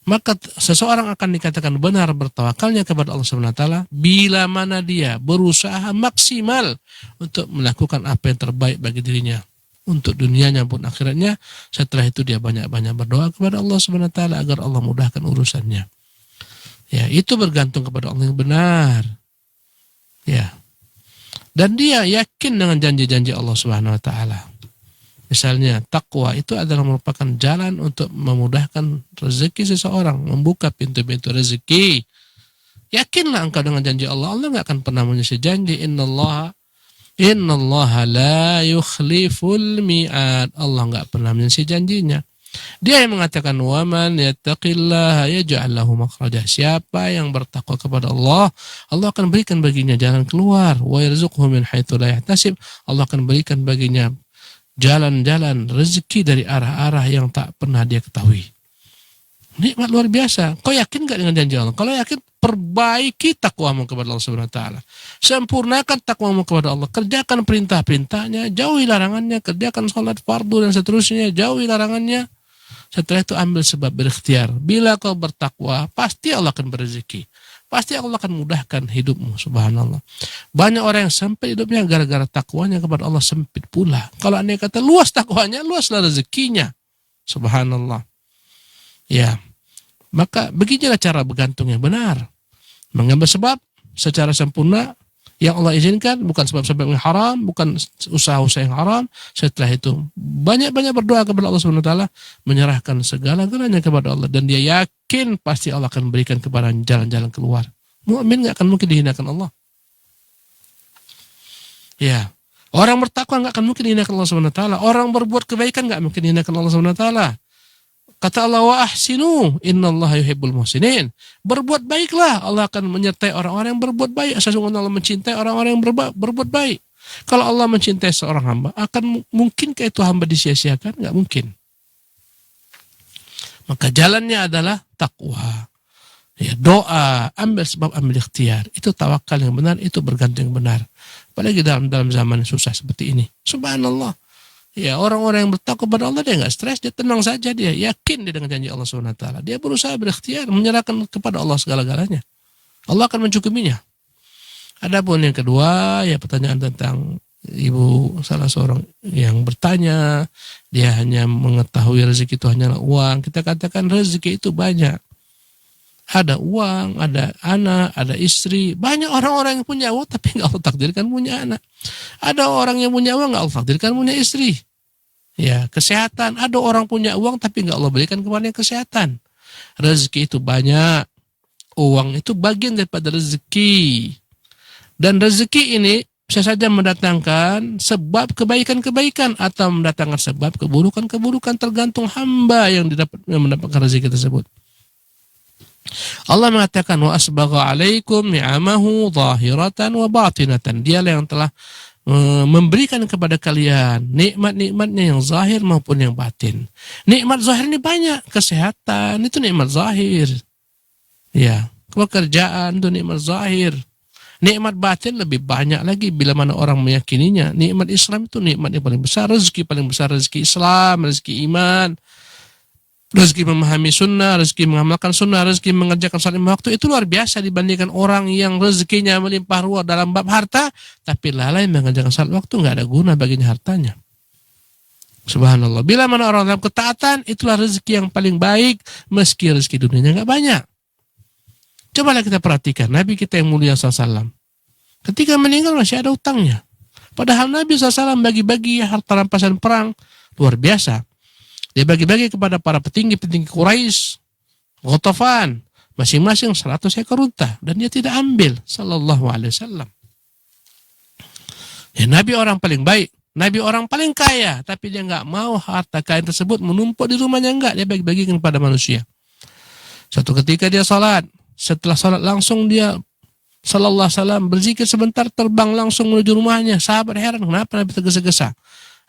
S2: Maka seseorang akan dikatakan benar bertawakalnya kepada Allah Subhanahu wa taala bila mana dia berusaha maksimal untuk melakukan apa yang terbaik bagi dirinya untuk dunianya maupun akhiratnya. Setelah itu dia banyak-banyak berdoa kepada Allah Subhanahu wa taala agar Allah mudahkan urusannya. Ya, itu bergantung kepada Allah yang benar. Ya. Dan dia yakin dengan janji-janji Allah Subhanahu wa taala. Misalnya takwa itu adalah merupakan jalan untuk memudahkan rezeki seseorang, membuka pintu-pintu rezeki. Yakinlah engkau dengan janji Allah. Allah enggak akan pernah menyelesaikan janji. Innallaha la yukhliful mi'ad. Allah enggak pernah menyelesaikan janjinya. Dia yang mengatakan waman yattaqillaha yaj'al lahu makhraja. Siapa yang bertakwa kepada Allah, Allah akan berikan baginya jalan keluar. Wa yarzuqhu min haitsu la yahtasib. Allah akan berikan baginya jalan-jalan rezeki dari arah-arah yang tak pernah dia ketahui. Nikmat luar biasa. Kau yakin gak dengan janji Allah? Kalau yakin, perbaiki takwamu kepada Allah Subhanahu wa taala. Sempurnakan takwamu kepada Allah. Kerjakan perintah-perintahnya, jauhi larangannya, kerjakan salat fardu dan seterusnya, jauhi larangannya. Setelah itu ambil sebab berikhtiar. Bila kau bertakwa, pasti Allah akan berezeki. Pasti Allah akan mudahkan hidupmu, subhanallah. Banyak orang yang sempit hidupnya gara-gara takwanya kepada Allah sempit pula. Kalau anda kata luas takwanya, luaslah rezekinya. Subhanallah. Ya, maka beginilah cara bergantung yang benar. Mengambil sebab secara sempurna yang Allah izinkan, bukan sebab-sebab yang haram, bukan usaha-usaha yang haram. Setelah itu banyak-banyak berdoa kepada Allah Subhanahu wa taala, menyerahkan segala-galanya kepada Allah, dan dia yakin pasti Allah akan berikan kepada jalan-jalan keluar. Mukmin enggak akan mungkin dihinakan Allah. Ya, orang bertakwa enggak akan mungkin dihinakan Allah Subhanahu wa taala. Orang berbuat kebaikan enggak mungkin dihinakan Allah Subhanahu wa taala. Kata Allah, wa ahsinu innallaha yuhibbul muhsinin. Berbuat baiklah, Allah akan menyertai orang-orang yang berbuat baik. Sesungguhnya Allah mencintai orang-orang yang berbuat baik. Kalau Allah mencintai seorang hamba, mungkinkah itu hamba disia-siakan? Enggak mungkin. Maka jalannya adalah takwa. Ya, doa, ambil sebab, ambil ikhtiar. Itu tawakal yang benar, itu bergantung yang benar. Apalagi dalam zaman yang susah seperti ini. Subhanallah. Ya, orang-orang yang bertakwa kepada Allah, dia nggak stres, dia tenang saja, dia yakin dia dengan janji Allah Subhanahu wa taala. Dia berusaha berikhtiar, menyerahkan kepada Allah segala-galanya. Allah akan mencukupinya. Adapun yang kedua, ya pertanyaan tentang ibu salah seorang yang bertanya, dia hanya mengetahui rezeki itu hanyalah uang. Kita katakan rezeki itu banyak. Ada uang, ada anak, ada istri. Banyak orang-orang yang punya uang tapi nggak Allah takdirkan punya anak. Ada orang yang punya uang nggak Allah takdirkan punya istri. Ya, kesehatan. Ada orang punya uang tapi nggak Allah berikan kepada kesehatan. Rezeki itu banyak. Uang itu bagian daripada rezeki. Dan rezeki ini bisa saja mendatangkan sebab kebaikan-kebaikan atau mendatangkan sebab keburukan-keburukan, tergantung hamba yang mendapatkan rezeki tersebut. Allah mengatakan wa asbagha alaikum ni'amahu zahiratan wa batinatan. Dialah yang telah memberikan kepada kalian nikmat-nikmatnya yang zahir maupun yang batin. Nikmat zahir ini banyak, kesehatan itu nikmat zahir. Ya, pekerjaan itu nikmat zahir. Nikmat batin lebih banyak lagi bila mana orang meyakininya. Nikmat Islam itu nikmat yang paling besar, rezeki paling besar, rezeki Islam, rezeki iman. Rezeki memahami sunnah, rezeki mengamalkan sunnah, rezeki mengerjakan salat lima waktu, itu luar biasa dibandingkan orang yang rezekinya melimpah ruah dalam bab harta, tapi lalai mengerjakan salat waktu, nggak ada guna baginya hartanya. Subhanallah. Bila mana orang dalam ketaatan, itulah rezeki yang paling baik, meski rezeki dunianya nggak banyak. Cobalah kita perhatikan Nabi kita yang mulia SAW. Ketika meninggal masih ada utangnya. Padahal Nabi SAW bagi-bagi harta rampasan perang luar biasa. Dia bagi-bagi kepada para petinggi-petinggi Quraisy, Ghatafan, masing-masing 100 ekor unta, dan dia tidak ambil, sallallahu alaihi wasallam. Ya, Nabi orang paling baik, Nabi orang paling kaya, tapi dia nggak mau harta kaya tersebut menumpuk di rumahnya, enggak, dia bagi-bagikan kepada manusia. Suatu ketika dia salat, setelah salat langsung dia sallallahu alaihi wasallam berzikir sebentar, terbang langsung menuju rumahnya. Sahabat heran, kenapa Nabi tergesa-gesa?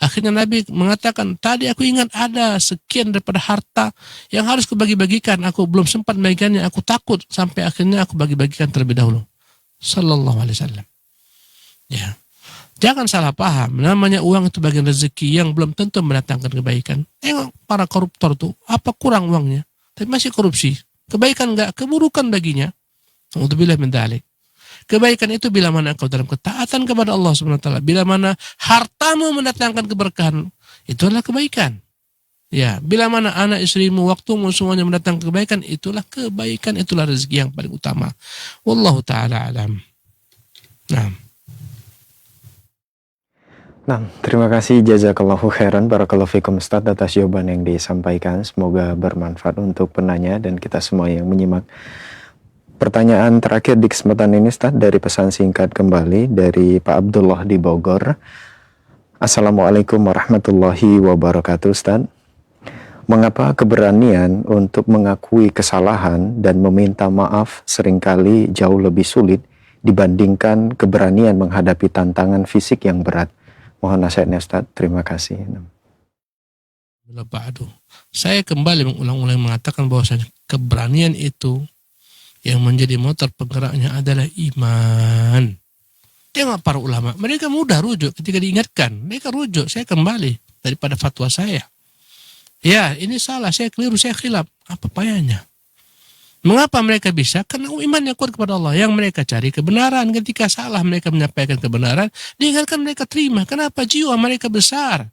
S2: Akhirnya Nabi mengatakan, tadi aku ingat ada sekian daripada harta yang harus kubagi-bagikan. Aku belum sempat bagikannya, aku takut sampai akhirnya aku bagi-bagikan terlebih dahulu. Sallallahu alaihi wasallam. Ya. Jangan salah paham, namanya uang itu bagian rezeki yang belum tentu mendatangkan kebaikan. Tengok para koruptor tuh, apa kurang uangnya? Tapi masih korupsi. Kebaikan enggak, keburukan baginya. Alhamdulillah min dzalik. Kebaikan itu bila mana engkau dalam ketaatan kepada Allah Subhanahu wa taala, bila mana hartamu mendatangkan keberkahan, itu adalah kebaikan. Ya, bila mana anak istrimu, waktumu semuanya mendatangkan kebaikan, itulah kebaikan, itulah rezeki yang paling utama. Wallahu ta'ala alam.
S4: Nah, terima kasih jazakallahu khairan barakallahu fikum Ustaz atas jawaban yang disampaikan. Semoga bermanfaat untuk penanya dan kita semua yang menyimak. Pertanyaan terakhir di kesempatan ini Ustaz dari pesan singkat kembali dari Pak Abdullah di Bogor. Assalamualaikum warahmatullahi wabarakatuh Ustaz. Mengapa keberanian untuk mengakui kesalahan dan meminta maaf seringkali jauh lebih sulit dibandingkan keberanian menghadapi tantangan fisik yang berat? Mohon nasihatnya Ustaz, terima kasih.
S2: Saya kembali mengulang-ulang mengatakan bahwasanya keberanian itu yang menjadi motor penggeraknya adalah iman. Tengok para ulama, mereka mudah rujuk ketika diingatkan, mereka rujuk, saya kembali daripada fatwa saya. Ya, ini salah, saya keliru, saya khilaf. Apa payahnya? Mengapa mereka bisa? Karena imannya kuat kepada Allah. Yang mereka cari kebenaran. Ketika salah mereka menyampaikan kebenaran, diingatkan mereka terima. Kenapa? Jiwa mereka besar.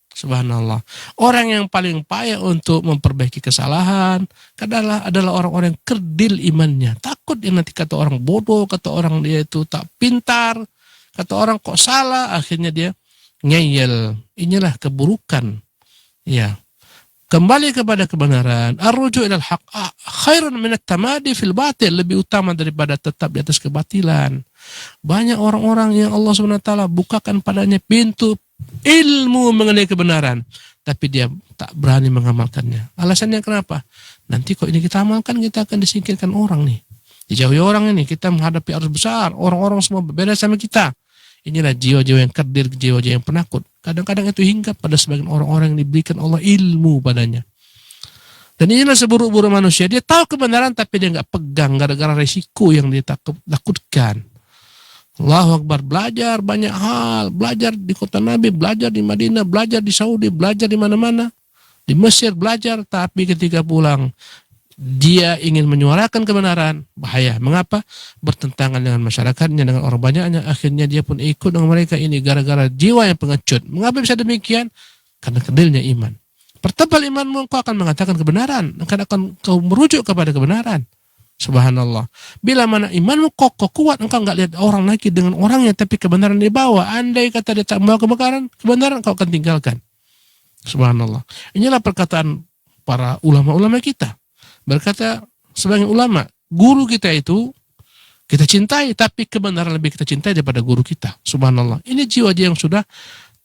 S2: Subhanallah. Orang yang paling payah untuk memperbaiki kesalahan adalah orang-orang yang kerdil imannya. Takut dia nanti kata orang bodoh, kata orang dia itu tak pintar, kata orang kok salah, akhirnya dia ngeyel. Inilah keburukan. Ya. Kembali kepada kebenaran. Ar-ruju' ilal haq khairun minat tamadi fil batil, lebih utama daripada tetap di atas kebatilan. Banyak orang-orang yang Allah SWT bukakan padanya pintu ilmu mengenai kebenaran, tapi dia tak berani mengamalkannya. Alasannya kenapa? Nanti kok ini kita amalkan, kita akan disingkirkan orang nih. Dijauhi orang ini, kita menghadapi arus besar, orang-orang semua berbeda sama kita. Inilah jiwa-jiwa yang kerdil, jiwa-jiwa yang penakut. Kadang-kadang itu hinggap pada sebagian orang-orang yang diberikan Allah ilmu padanya. Dan inilah seburuk-buruk manusia. Dia tahu kebenaran tapi dia nggak pegang gara-gara resiko yang dia takutkan. Allahu Akbar, belajar banyak hal. Belajar di kota Nabi, belajar di Madinah, belajar di Saudi, belajar di mana-mana. Di Mesir belajar, tapi ketika pulang dia ingin menyuarakan kebenaran, bahaya. Mengapa? Bertentangan dengan masyarakatnya, dengan orang banyaknya. Akhirnya dia pun ikut dengan mereka ini gara-gara jiwa yang pengecut. Mengapa bisa demikian? Karena kerdilnya iman. Pertebal imanmu, kau akan mengatakan kebenaran, akan kau merujuk kepada kebenaran. Subhanallah. Bila mana imanmu kokoh kuat, engkau enggak lihat orang lagi dengan orangnya, tapi kebenaran dibawa. Andai kata dia tak membawa kebenaran kau akan tinggalkan. Subhanallah. Inilah perkataan para ulama-ulama kita. Berkata sebagian ulama, guru kita itu kita cintai, tapi kebenaran lebih kita cintai daripada guru kita. Subhanallah. Ini jiwa-jiwa yang sudah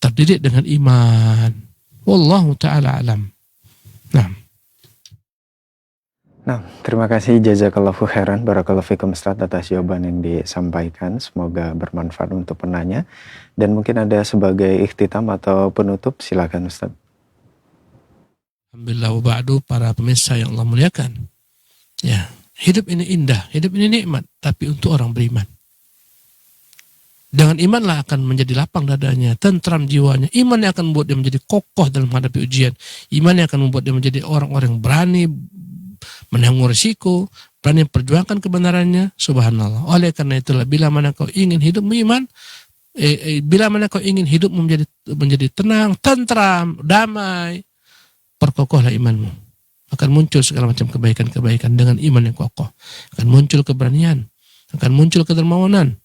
S2: terdidik dengan iman. Wallahu ta'ala alam.
S4: Nah, terima kasih jazakallahu khairan barakallahu fikum Ustaz atas jawaban yang disampaikan. Semoga bermanfaat untuk penanya. Dan mungkin ada sebagai ikhtitam atau penutup, silakan Ustaz.
S2: Alhamdulillah wa ba'du, para pemirsa yang Allah muliakan. Ya, hidup ini indah, hidup ini nikmat, tapi untuk orang beriman. Dengan imanlah akan menjadi lapang dadanya, tentram jiwanya. Iman yang akan membuat dia menjadi kokoh dalam menghadapi ujian. Iman yang akan membuat dia menjadi orang-orang yang berani menanggung risiko, berani perjuangkan kebenarannya. Subhanallah. Oleh karena itulah, bila mana kau ingin hidup beriman, bila mana kau ingin hidup menjadi tenang, tentram, damai, perkokohlah imanmu. Akan muncul segala macam kebaikan-kebaikan dengan iman yang kokoh. Akan muncul keberanian, akan muncul kedermawanan,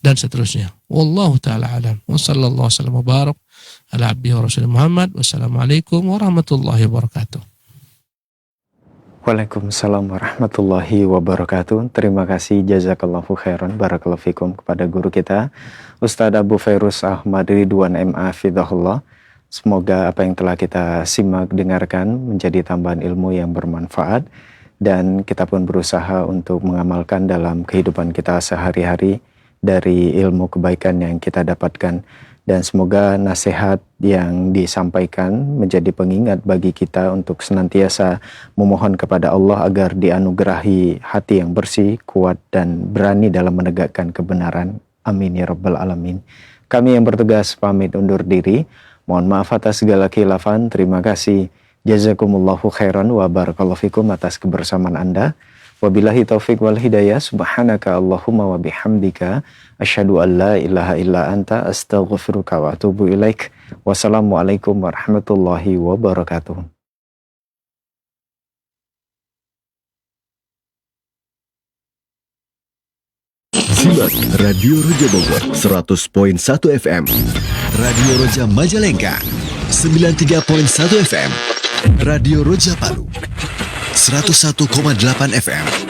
S2: dan seterusnya. Wallahu ta'ala alam. Wa sallallahu wasallam wa barak ala abdihi wa rasulih Muhammad. Wassalamualaikum warahmatullahi wabarakatuh.
S4: Waalaikumsalam warahmatullahi wabarakatuh. Terima kasih jazakallahu khairan barakallahu fikum kepada guru kita Ustaz Abu Fairuz Ahmad Ridwan MA Fidahullah. Semoga apa yang telah kita simak dengarkan menjadi tambahan ilmu yang bermanfaat, dan kita pun berusaha untuk mengamalkan dalam kehidupan kita sehari-hari dari ilmu kebaikan yang kita dapatkan. Dan semoga nasihat yang disampaikan menjadi pengingat bagi kita untuk senantiasa memohon kepada Allah agar dianugerahi hati yang bersih, kuat, dan berani dalam menegakkan kebenaran. Amin ya rabbal alamin. Kami yang bertugas pamit undur diri. Mohon maaf atas segala khilafan. Terima kasih. Jazakumullahu khairan wa barakallahu fikum atas kebersamaan Anda. Wabillahi taufiq wal hidayah. Subhanaka Allahumma wa bihamdika asyhadu an la ilaha illa anta astaghfiruka wa atubu ilaik. Wassalamualaikum warahmatullahi wabarakatuh.
S3: Simak Radio Roja Bogor 100.1 FM, Radio Roja Majalengka 93.1 FM, Radio Roja Palu 101,8 FM.